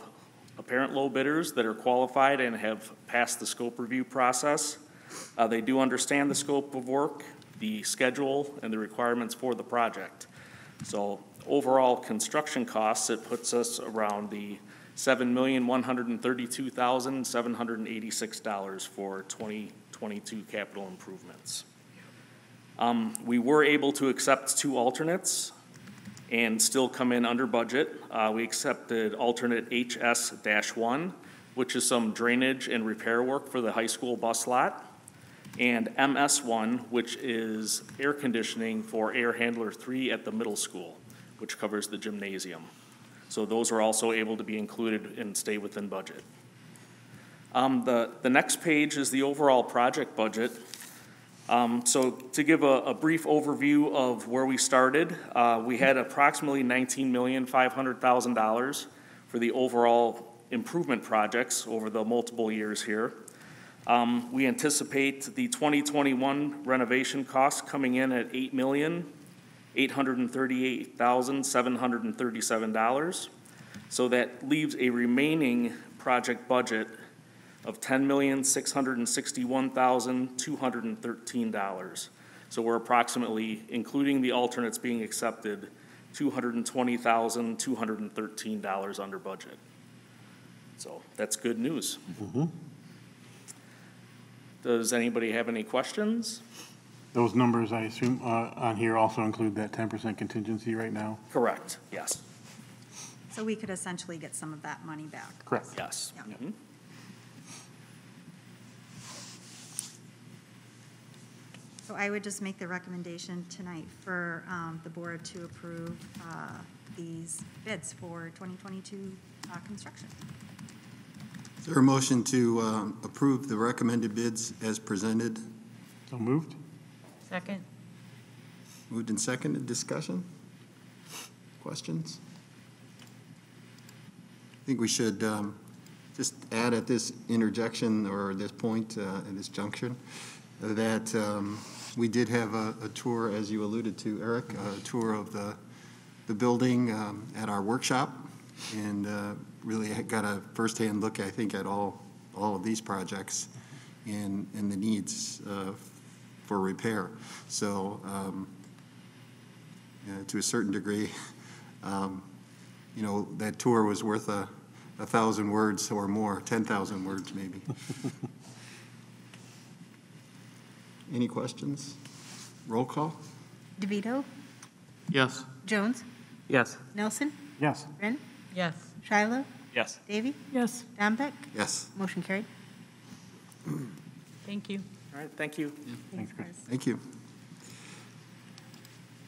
apparent low bidders that are qualified and have passed the scope review process. They do understand the scope of work, the schedule, and the requirements for the project. So overall construction costs, it puts us around the $7,132,786 for 2022 capital improvements. We were able to accept 2 alternates and still come in under budget. We accepted alternate HS-1, which is some drainage and repair work for the high school bus lot, and MS-1, which is air conditioning for air handler 3 at the middle school, which covers the gymnasium. So those are also able to be included and stay within budget. The next page is the overall project budget. So to give a brief overview of where we started, we had approximately $19,500,000 for the overall improvement projects over the multiple years here. We anticipate the 2021 renovation costs coming in at $8,838,737. So that leaves a remaining project budget of $10,661,213. So we're approximately, including the alternates being accepted, $220,213 under budget. So that's good news. Mm-hmm. Does anybody have any questions? Those numbers, I assume, on here also include that 10% contingency right now? Correct, yes. So we could essentially get some of that money back. Correct. Yes. Yeah. Mm-hmm. So I would just make the recommendation tonight for the board to approve these bids for 2022 construction. Is there a motion to approve the recommended bids as presented? So moved. Second. Moved and seconded. Discussion? Questions? think we should just add at this interjection or this point in this junction that we did have a tour, as you alluded to, Eric, a tour of the building at our workshop, and really got a firsthand look, I think, at all of these projects and the needs for repair. So to a certain degree, that tour was worth 1,000 words or more, 10,000 words maybe. Any questions? Roll call? DeVito? Yes. Jones? Yes. Nelson? Yes. Wren? Yes. Shiloh? Yes. Davy? Yes. Dombeck? Yes. Motion carried. Thank you. All right, thank you. Thanks, Chris. Thank you.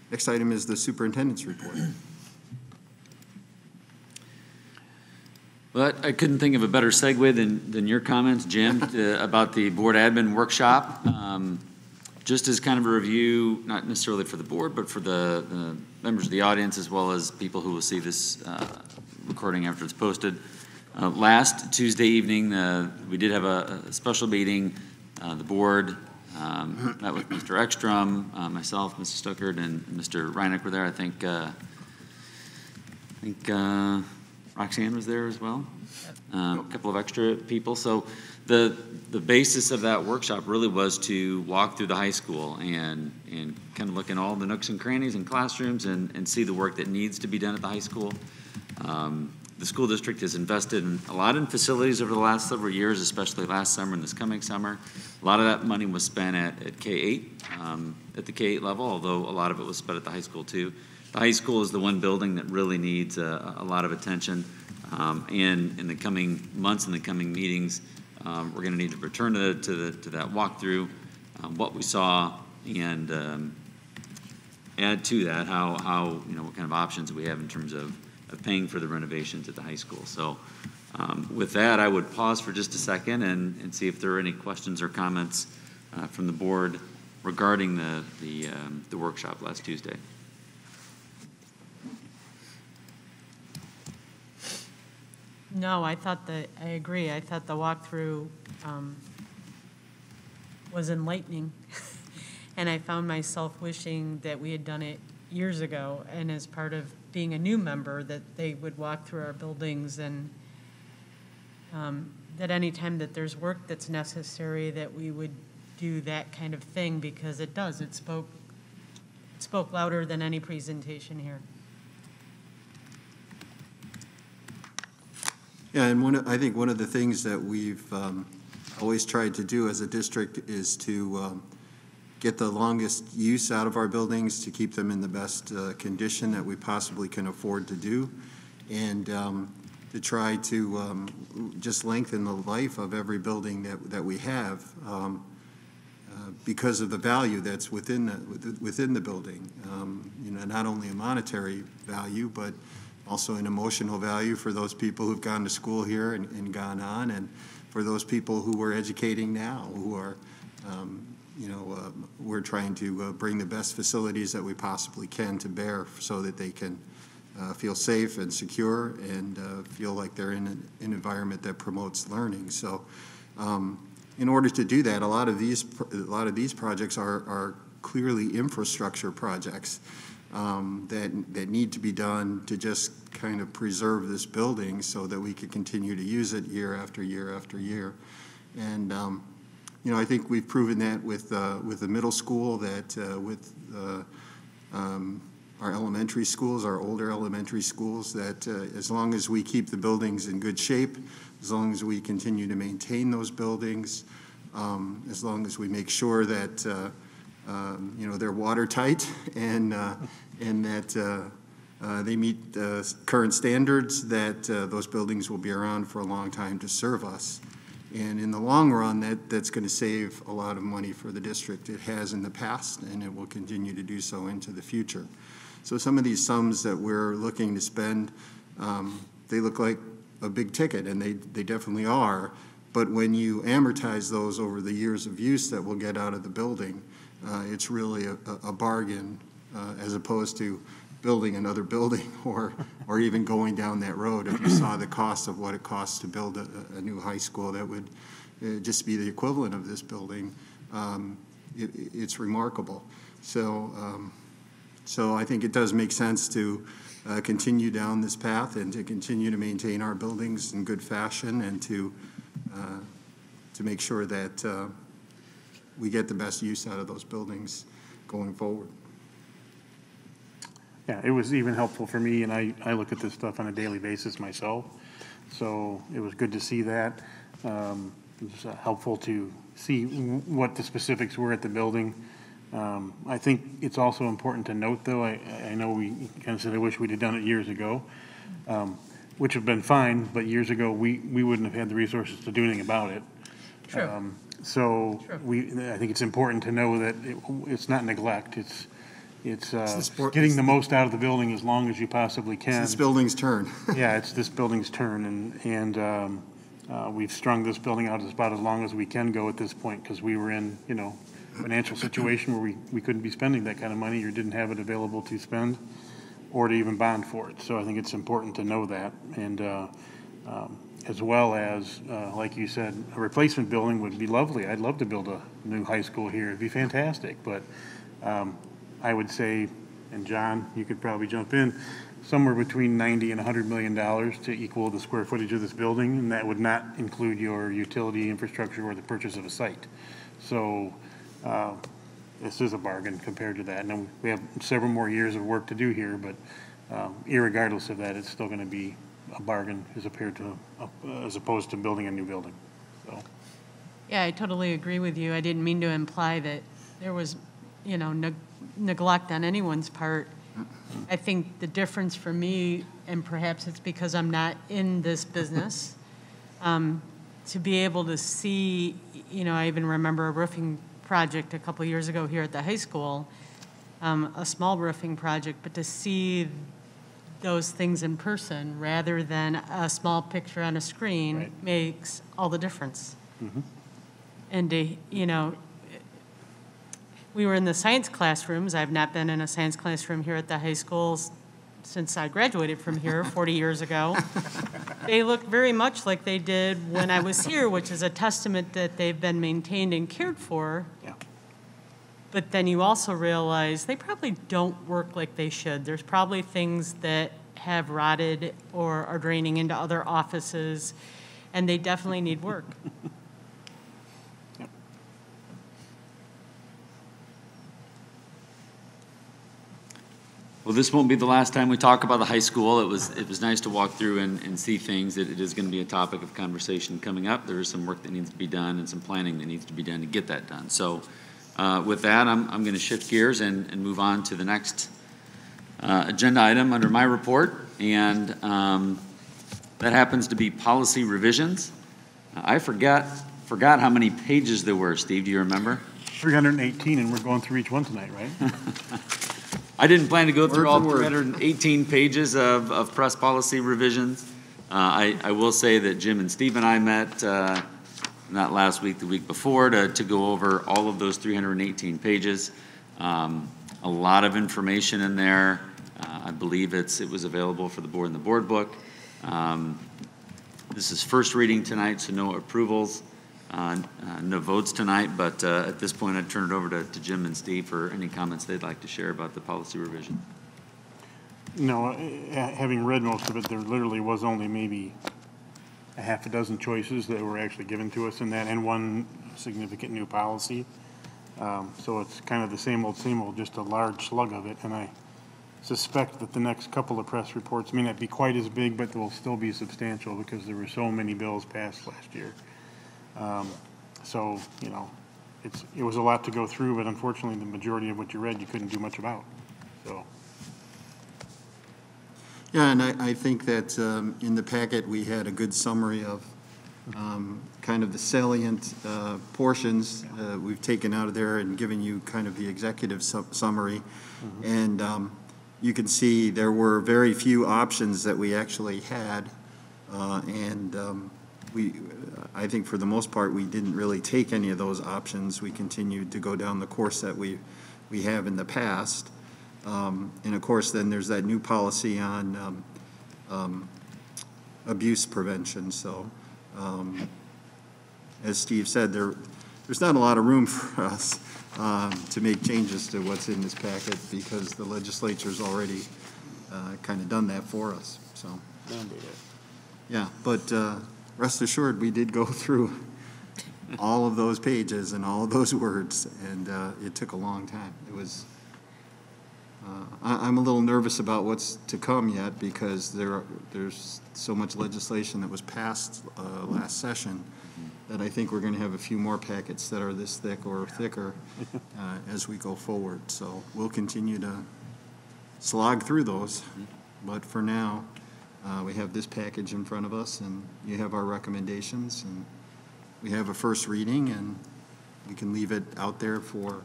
Next item is the superintendent's report. But I couldn't think of a better segue than your comments, Jim, about the board admin workshop. Just as kind of a review, not necessarily for the board, but for the members of the audience, as well as people who will see this recording after it's posted. Last Tuesday evening, we did have a special meeting. The board met with Mr. Ekstrom, myself, Mrs. Stuckert, and Mr. Reineck were there. I think Roxanne was there as well. A couple of extra people. So the basis of that workshop really was to walk through the high school and kind of look in all the nooks and crannies and classrooms and see the work that needs to be done at the high school. The school district has invested a lot in facilities over the last several years, especially last summer and this coming summer. A lot of that money was spent at K-8, at the K-8 level, although a lot of it was spent at the high school too. The high school is the one building that really needs a lot of attention. And in the coming months and the coming meetings, we're going to need to return to that walkthrough, what we saw, and add to that how what kind of options we have in terms of paying for the renovations at the high school. So with that, I would pause for just a second and see if there are any questions or comments from the board regarding the workshop last Tuesday. No, I agree. I thought the walkthrough was enlightening. And I found myself wishing that we had done it years ago, and as part of being a new member, that they would walk through our buildings, and that any time that there's work that's necessary, that we would do that kind of thing, because it does. It spoke louder than any presentation here. Yeah, and I think one of the things that we've always tried to do as a district is to get the longest use out of our buildings, to keep them in the best condition that we possibly can afford to do, and to try to just lengthen the life of every building that we have because of the value that's within the building. Not only a monetary value, but also an emotional value for those people who've gone to school here and gone on, and for those people who we're educating now, who are, we're trying to bring the best facilities that we possibly can to bear so that they can feel safe and secure and feel like they're in an environment that promotes learning. So in order to do that, a lot of these projects are clearly infrastructure projects. That need to be done to just kind of preserve this building so that we can continue to use it year after year after year. And I think we've proven that with the middle school, that with our elementary schools, our older elementary schools, that as long as we keep the buildings in good shape, as long as we continue to maintain those buildings, as long as we make sure that they're watertight and that they meet current standards, that those buildings will be around for a long time to serve us. And in the long run, that's going to save a lot of money for the district. It has in the past, and it will continue to do so into the future. So some of these sums that we're looking to spend, they look like a big ticket, and they definitely are. But when you amortize those over the years of use that we'll get out of the building, it's really a bargain as opposed to building another building or even going down that road. If you saw the cost of what it costs to build a new high school that would just be the equivalent of this building, it's remarkable. So I think it does make sense to continue down this path and to continue to maintain our buildings in good fashion and to make sure that we get the best use out of those buildings going forward. Yeah, it was even helpful for me, and I look at this stuff on a daily basis myself, so it was good to see that. It was helpful to see what the specifics were at the building. I think it's also important to note, though, I know we kind of said I wish we'd have done it years ago, which have been fine, but years ago we wouldn't have had the resources to do anything about it. True. So I think it's important to know that it's not neglect. It's getting the most out of the building as long as you possibly can. It's this building's turn. Yeah, it's this building's turn, and we've strung this building out about as long as we can go at this point because we were in, a financial situation where we couldn't be spending that kind of money or didn't have it available to spend or to even bond for it. So I think it's important to know that, and as well as, like you said, a replacement building would be lovely. I'd love to build a new high school here. It'd be fantastic, but I would say, and John, you could probably jump in, somewhere between $90 and $100 million to equal the square footage of this building, and that would not include your utility infrastructure or the purchase of a site. So this is a bargain compared to that. And we have several more years of work to do here, but irregardless of that, it's still going to be a bargain as opposed to building a new building. So. Yeah, I totally agree with you. I didn't mean to imply that there was, neglect on anyone's part. I think the difference for me, and perhaps it's because I'm not in this business, to be able to see, I even remember a roofing project a couple years ago here at the high school, a small roofing project, but to see those things in person rather than a small picture on a screen makes all the difference. Mm-hmm. And to, we were in the science classrooms. I've not been in a science classroom here at the high school since I graduated from here 40 years ago. They look very much like they did when I was here, which is a testament that they've been maintained and cared for. Yeah. But then you also realize they probably don't work like they should. There's probably things that have rotted or are draining into other offices, and they definitely need work. Well, this won't be the last time we talk about the high school. It was nice to walk through and see things. It is going to be a topic of conversation coming up. There is some work that needs to be done and some planning that needs to be done to get that done. So with that, I'm going to shift gears and move on to the next agenda item under my report, and that happens to be policy revisions. I forgot how many pages there were. Steve, do you remember? 318, and we're going through each one tonight, right? I didn't plan to go through all 318 pages of press policy revisions. I will say that Jim and Steve and I met, not last week, the week before, to go over all of those 318 pages. A lot of information in there. I believe it was available for the board in the board book. This is first reading tonight, so no approvals. No votes tonight, but at this point I'd turn it over to Jim and Steve for any comments they'd like to share about the policy revision. No, having read most of it, there literally was only maybe a half a dozen choices that were actually given to us in that, and one significant new policy. So it's kind of the same old, just a large slug of it, and I suspect that the next couple of press reports may not be quite as big, but they'll still be substantial because there were so many bills passed last year. So, it was a lot to go through, but unfortunately the majority of what you read you couldn't do much about. So. Yeah, and I think that in the packet we had a good summary of kind of the salient portions we've taken out of there and given you kind of the executive summary. Mm-hmm. And you can see there were very few options that we actually had, I think for the most part, we didn't really take any of those options. We continued to go down the course that we have in the past. And of course, then there's that new policy on abuse prevention. So as Steve said, there's not a lot of room for us to make changes to what's in this packet because the legislature's already kind of done that for us. So, yeah, but rest assured, we did go through all of those pages and all of those words, and it took a long time. It was. I'm a little nervous about what's to come yet because there's so much legislation that was passed last session that I think we're going to have a few more packets that are this thick or thicker as we go forward. So we'll continue to slog through those, but for now, we have this package in front of us, and you have our recommendations, and we have a first reading, and we can leave it out there for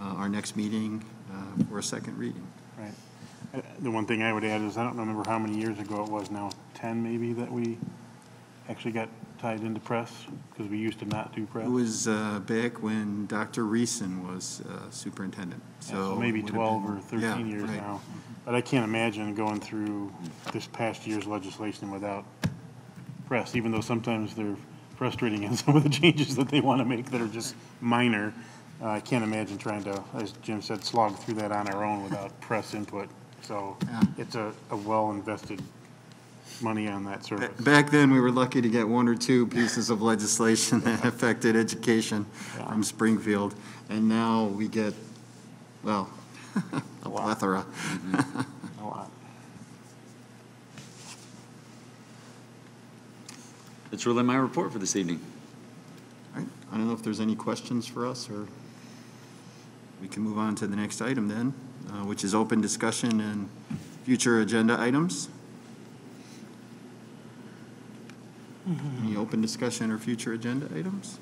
our next meeting for a second reading. Right. The one thing I would add is I don't remember how many years ago it was now, 10 maybe, that we actually got tied into press because we used to not do press. It was back when Dr. Reeson was superintendent. So maybe 12 or 13 years right. now. But I can't imagine going through this past year's legislation without press, even though sometimes they're frustrating in some of the changes that they want to make that are just minor. I can't imagine trying to, as Jim said, slog through that on our own without press input. So it's a well-invested money on that service. Back then, we were lucky to get one or two pieces of legislation that affected education from Springfield, and now we get, well, a plethora. A lot. That's really my report for this evening. All right. I don't know if there's any questions for us, or we can move on to the next item then, which is open discussion and future agenda items. Any open discussion or future agenda items?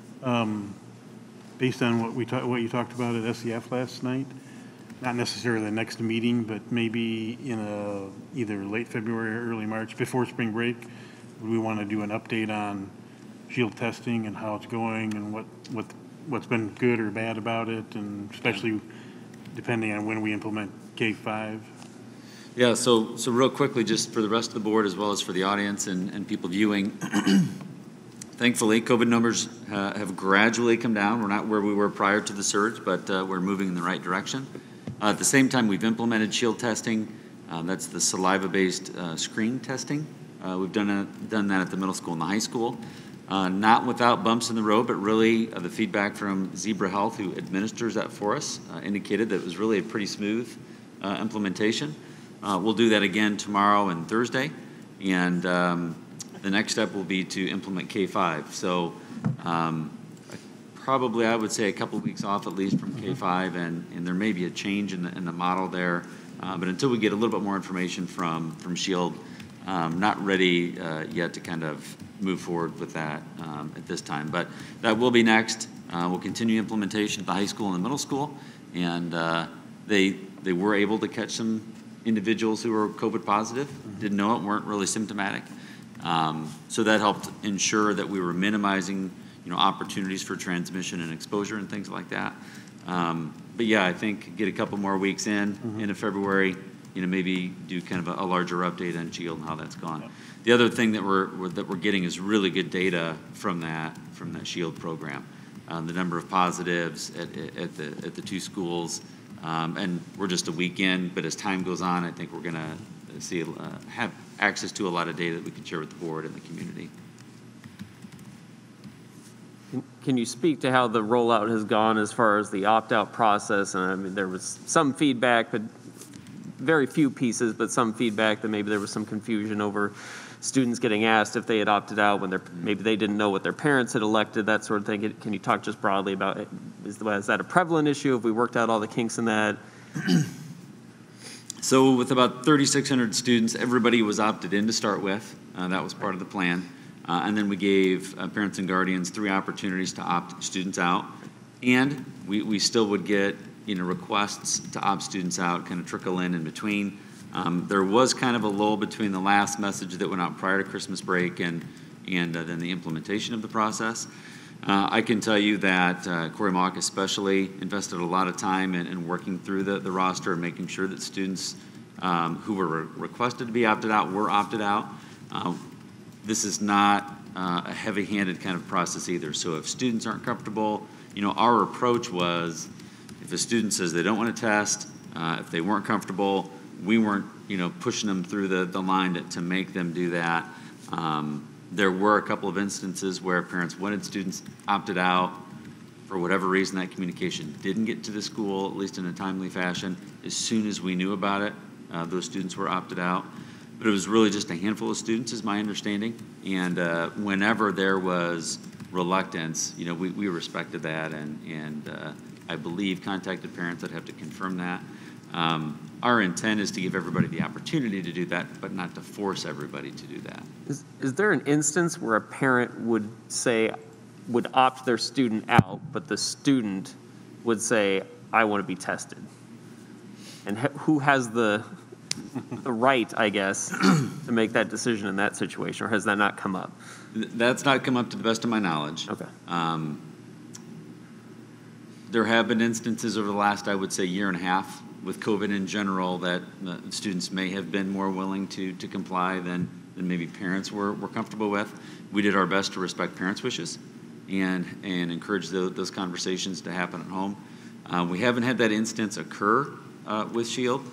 Based on what you talked about at SEF last night, not necessarily the next meeting, but maybe in either late February or early March, before spring break, we want to do an update on shield testing and how it's going and what's been good or bad about it, and especially depending on when we implement K-5. Yeah, so real quickly, just for the rest of the board as well as for the audience and people viewing, thankfully, COVID numbers have gradually come down. We're not where we were prior to the surge, but we're moving in the right direction. At the same time, we've implemented shield testing. That's the saliva-based screen testing. We've done that at the middle school and the high school. Not without bumps in the road, but really the feedback from Zebra Health, who administers that for us, indicated that it was really a pretty smooth implementation. We'll do that again tomorrow and Thursday, and the next step will be to implement K-5. So probably I would say a couple of weeks off at least from K-5, and there may be a change in the model there, but until we get a little bit more information from SHIELD, not ready yet to kind of move forward with that at this time. But that will be next. We'll continue implementation at the high school and the middle school, and they were able to catch some individuals who were COVID positive, didn't know it, weren't really symptomatic. So that helped ensure that we were minimizing, opportunities for transmission and exposure and things like that. But yeah, I think get a couple more weeks into February, maybe do kind of a larger update on SHIELD and how that's gone. Yeah. The other thing that we're getting is really good data from that SHIELD program. The number of positives at the two schools. And we're just a week in, but as time goes on, I think we're going to have access to a lot of data that we can share with the board and the community. Can you speak to how the rollout has gone as far as the opt-out process? And I mean, there was some feedback, but very few pieces, but some feedback that maybe there was some confusion over students getting asked if they had opted out when maybe they didn't know what their parents had elected, that sort of thing. Can you talk just broadly about, is that a prevalent issue? Have we worked out all the kinks in that? So with about 3,600 students, everybody was opted in to start with. That was part of the plan. And then we gave parents and guardians 3 opportunities to opt students out. And we still would get requests to opt students out, kind of trickle in between. There was kind of a lull between the last message that went out prior to Christmas break and then the implementation of the process. I can tell you that Corey Mock especially invested a lot of time in working through the roster and making sure that students who were requested to be opted out were opted out. This is not a heavy-handed kind of process either. So if students aren't comfortable, our approach was if a student says they don't want to test, if they weren't comfortable, we weren't pushing them through the line to make them do that. There were a couple of instances where parents wanted students opted out. For whatever reason, that communication didn't get to the school, at least in a timely fashion. As soon as we knew about it, those students were opted out. But it was really just a handful of students, is my understanding. And whenever there was reluctance, we respected that and I believe contacted parents. I'd have to confirm that. Our intent is to give everybody the opportunity to do that, but not to force everybody to do that. Is there an instance where a parent would opt their student out, but the student would say, I want to be tested? And who has the right, I guess, to make that decision in that situation, or has that not come up? That's not come up to the best of my knowledge. Okay. There have been instances over the last, I would say, year and a half with COVID in general that students may have been more willing to comply than maybe parents were comfortable with. We did our best to respect parents' wishes and encourage those conversations to happen at home. We haven't had that instance occur with SHIELD.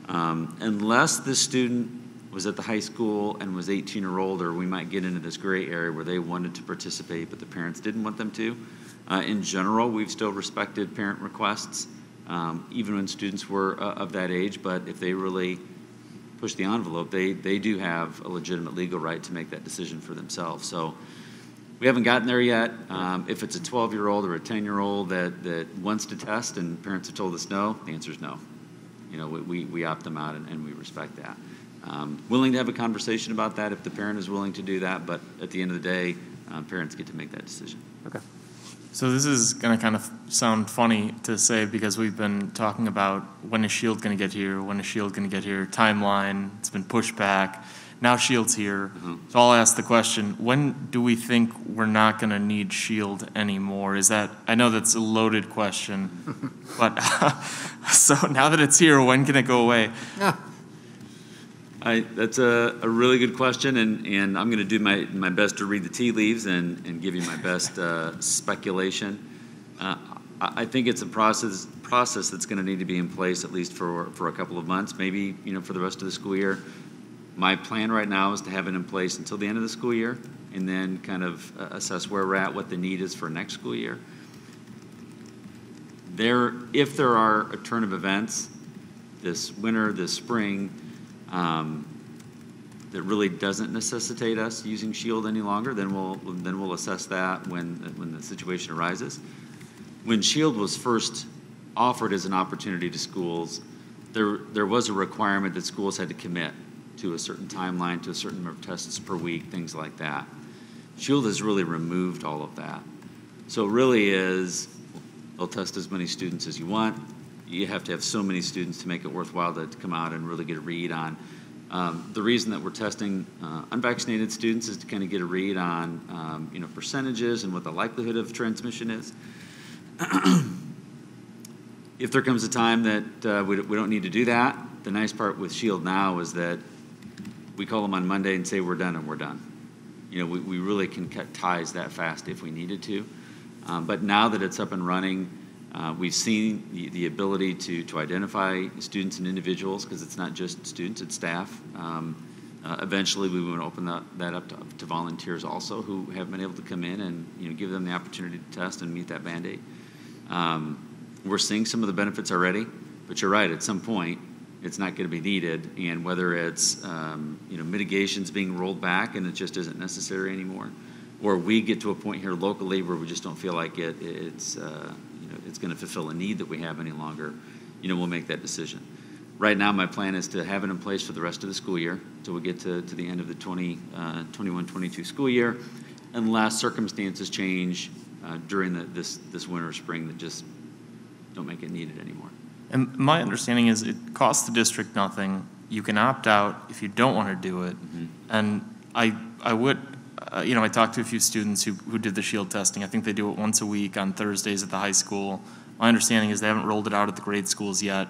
Unless the student was at the high school and was 18 or older, we might get into this gray area where they wanted to participate, but the parents didn't want them to. In general, we've still respected parent requests, even when students were of that age, but if they really push the envelope, they do have a legitimate legal right to make that decision for themselves. So we haven't gotten there yet. If it's a 12-year-old or a 10-year-old that wants to test and parents have told us no, the answer is no. We opt them out and we respect that. Willing to have a conversation about that if the parent is willing to do that, but at the end of the day, parents get to make that decision. Okay. So this is going to kind of sound funny to say because we've been talking about when is SHIELD going to get here, when is SHIELD going to get here, timeline, it's been pushed back, now SHIELD's here. Mm-hmm. So I'll ask the question, when do we think we're not going to need SHIELD anymore? I know that's a loaded question, but so now that it's here, when can it go away? That's a really good question, and I'm going to do my best to read the tea leaves and give you my best speculation. I think it's a process that's going to need to be in place at least for a couple of months, maybe for the rest of the school year. My plan right now is to have it in place until the end of the school year, and then kind of assess where we're at, what the need is for next school year. If there are a turn of events this winter, this spring, that really doesn't necessitate us using SHIELD any longer, then we'll assess that when the situation arises. When SHIELD was first offered as an opportunity to schools, there was a requirement that schools had to commit to a certain timeline, to a certain number of tests per week, things like that. SHIELD has really removed all of that. So it really is, they'll test as many students as you want. You have to have so many students to make it worthwhile to come out and really get a read on. The reason that we're testing unvaccinated students is to kind of get a read on percentages and what the likelihood of transmission is. If there comes a time that we don't need to do that, the nice part with SHIELD now is that we call them on Monday and say we're done and we're done. We really can cut ties that fast if we needed to. But now that it's up and running, we've seen the ability to identify students and individuals, because it's not just students, it's staff. Eventually, we want to open that up to volunteers also who have been able to come in and give them the opportunity to test and meet that mandate. We're seeing some of the benefits already, but you're right, at some point, it's not going to be needed, and whether it's mitigations being rolled back and it just isn't necessary anymore, or we get to a point here locally where we just don't feel like it's going to fulfill a need that we have any longer, we'll make that decision. Right now, my plan is to have it in place for the rest of the school year until we get to the end of the 21-22 school year, unless circumstances change during this winter or spring that just don't make it needed anymore. And my understanding is it costs the district nothing. You can opt out if you don't want to do it. Mm-hmm. And I talked to a few students who did the shield testing. I think they do it once a week on Thursdays at the high school. My understanding is they haven't rolled it out at the grade schools yet.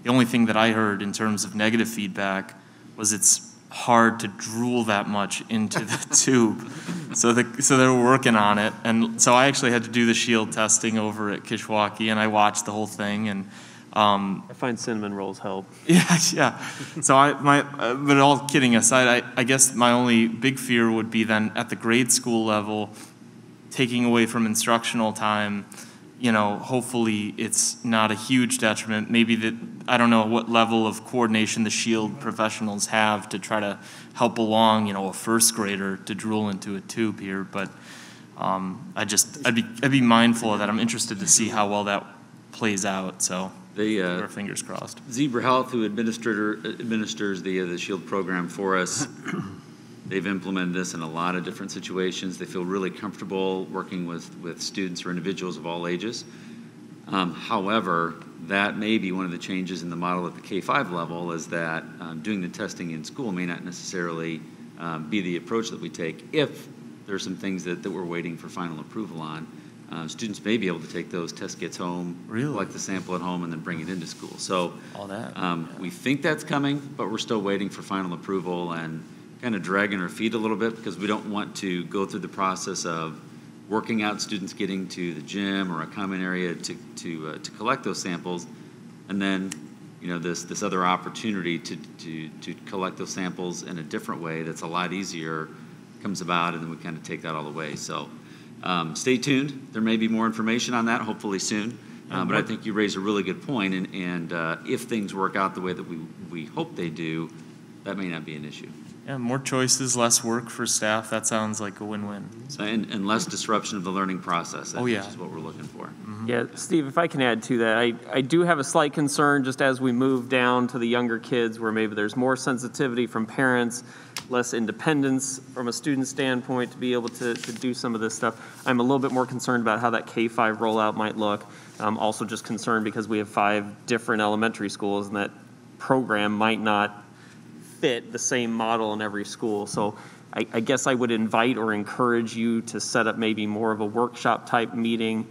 The only thing that I heard in terms of negative feedback was it's hard to drool that much into the tube. So they're working on it. And so I actually had to do the shield testing over at Kishwaukee, and I watched the whole thing. And I find cinnamon rolls help. Yeah. So but all kidding aside, I guess my only big fear would be then at the grade school level, taking away from instructional time. Hopefully it's not a huge detriment. Maybe that, I don't know what level of coordination the shield professionals have to try to help along, a first grader to drool into a tube here. But I'd be mindful of that. I'm interested to see how well that plays out. So our fingers crossed. Zebra Health, who administers the shield program for us, they've implemented this in a lot of different situations. They feel really comfortable working with students or individuals of all ages. However, that may be one of the changes in the model at the K-5 level, is that doing the testing in school may not necessarily be the approach that we take if there's some things that we're waiting for final approval on. Students may be able to take those test kits home, collect the sample at home, and then bring it into school. So all that. We think that's coming, but we're still waiting for final approval and kind of dragging our feet a little bit, because we don't want to go through the process of working out students getting to the gym or a common area to collect those samples, and then this other opportunity to collect those samples in a different way that's a lot easier comes about, and then we kind of take that all away. So stay tuned. There may be more information on that hopefully soon, but I think you raise a really good point, and if things work out the way that we hope they do, that may not be an issue. Yeah, more choices, less work for staff. That sounds like a win-win. So, and less disruption of the learning process, which is what we're looking for. Mm-hmm. Yeah, Steve, if I can add to that, I do have a slight concern just as we move down to the younger kids, where maybe there's more sensitivity from parents, less independence from a student standpoint to be able to do some of this stuff. I'm a little bit more concerned about how that K-5 rollout might look. I'm also just concerned because we have 5 different elementary schools, and that program might not fit the same model in every school. So I guess I would invite or encourage you to set up maybe more of a workshop type meeting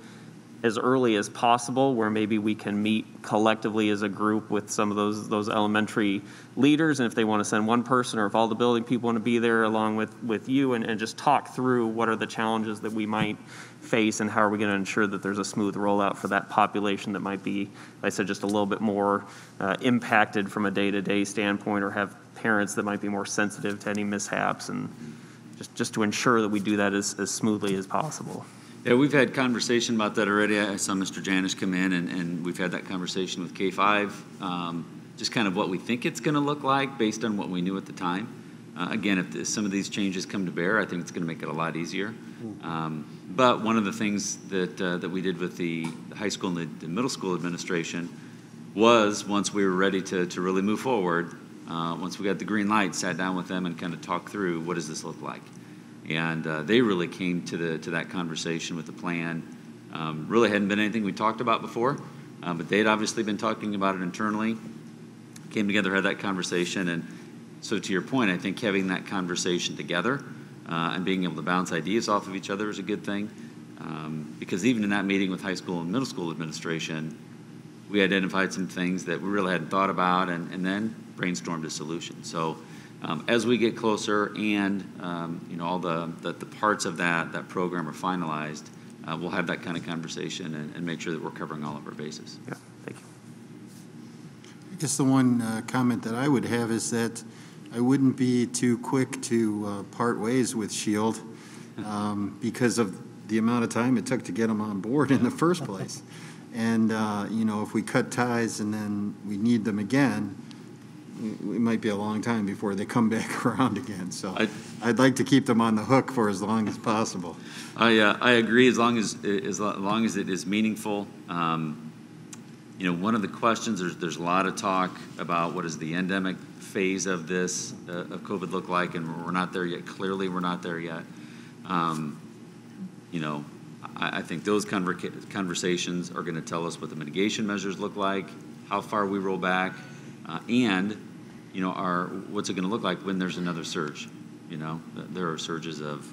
as early as possible, where maybe we can meet collectively as a group with some of those elementary leaders, and if they want to send one person, or if all the building people want to be there along with you, and just talk through what are the challenges that we might face and how are we going to ensure that there's a smooth rollout for that population that might be, like I said, just a little bit more impacted from a day-to-day standpoint, or have parents that might be more sensitive to any mishaps, and just to ensure that we do that as smoothly as possible. Yeah, we've had conversation about that already. I saw Mr. Janish come in, and we've had that conversation with K-5, just kind of what we think it's going to look like based on what we knew at the time. Again, if some of these changes come to bear, I think it's going to make it a lot easier. But one of the things that we did with the high school and the middle school administration was, once we were ready to really move forward, once we got the green light, sat down with them and kind of talked through, what does this look like? And they really came to that conversation with a plan. Really hadn't been anything we talked about before, but they'd obviously been talking about it internally. Came together, had that conversation, and so to your point, I think having that conversation together and being able to bounce ideas off of each other is a good thing, because even in that meeting with high school and middle school administration, we identified some things that we really hadn't thought about, and then brainstormed a solution. So as we get closer and all the parts of that program are finalized, we'll have that kind of conversation and make sure that we're covering all of our bases. Yeah, thank you. I guess the one comment that I would have is that I wouldn't be too quick to part ways with SHIELD because of the amount of time it took to get them on board in the first place. And, if we cut ties and then we need them again, it might be a long time before they come back around again. So I'd like to keep them on the hook for as long as possible. I agree, as long as it is meaningful. One of the questions, there's a lot of talk about what does the endemic phase of this, of COVID look like, and we're not there yet. Clearly, we're not there yet. I think those conversations are going to tell us what the mitigation measures look like, how far we roll back, and what's it going to look like when there's another surge. There are surges of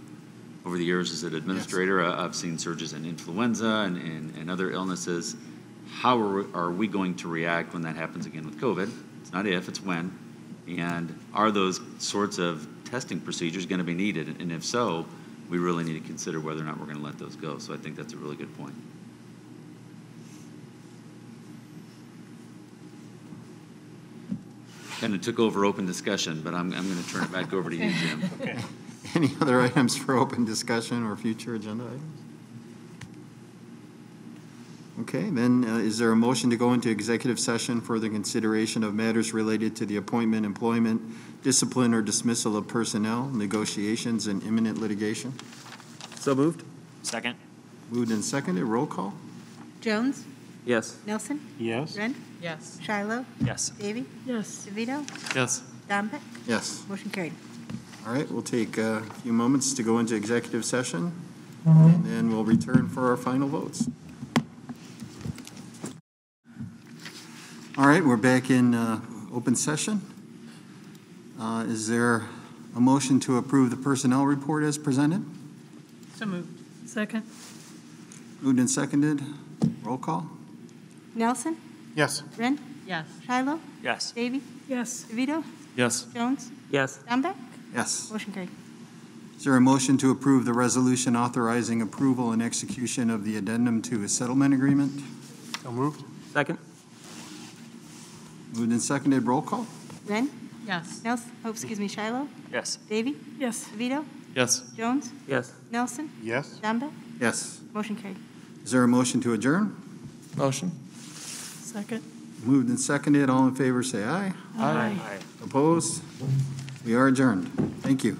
over the years as an administrator. I've seen surges in influenza and other illnesses. How are we going to react when that happens again with COVID? It's not if, it's when. And are those sorts of testing procedures going to be needed? And if so, we really need to consider whether or not we're going to let those go. So I think that's a really good point. Kind of took over open discussion, but I'm going to turn it back over to you, Jim. Okay. Any other items for open discussion or future agenda items? Okay, then is there a motion to go into executive session for the consideration of matters related to the appointment, employment, discipline, or dismissal of personnel, negotiations, and imminent litigation? So moved. Second. Moved and seconded. Roll call? Jones? Yes. Nelson? Yes. Ren? Yes. Shiloh? Yes. Davy? Yes. DeVito? Yes. Dombeck? Yes. Motion carried. All right, we'll take a few moments to go into executive session, and then we'll return for our final votes. All right, we're back in open session. Is there a motion to approve the personnel report as presented? So moved. Second. Moved and seconded. Roll call? Nelson? Yes. Ren? Yes. Shiloh? Yes. Davy? Yes. DeVito? Yes. Jones? Yes. Dombeck? Yes. Motion carried. Is there a motion to approve the resolution authorizing approval and execution of the addendum to a settlement agreement? So moved. Second. Moved and seconded. Roll call? Ren? Yes. Nelson? Oh, excuse me, Shiloh? Yes. Davy? Yes. DeVito? Yes. Jones? Yes. Nelson? Yes. Dombeck? Yes. Motion carried. Is there a motion to adjourn? Motion. Second. Moved and seconded. All in favor, say aye. Aye. Opposed? We are adjourned. Thank you.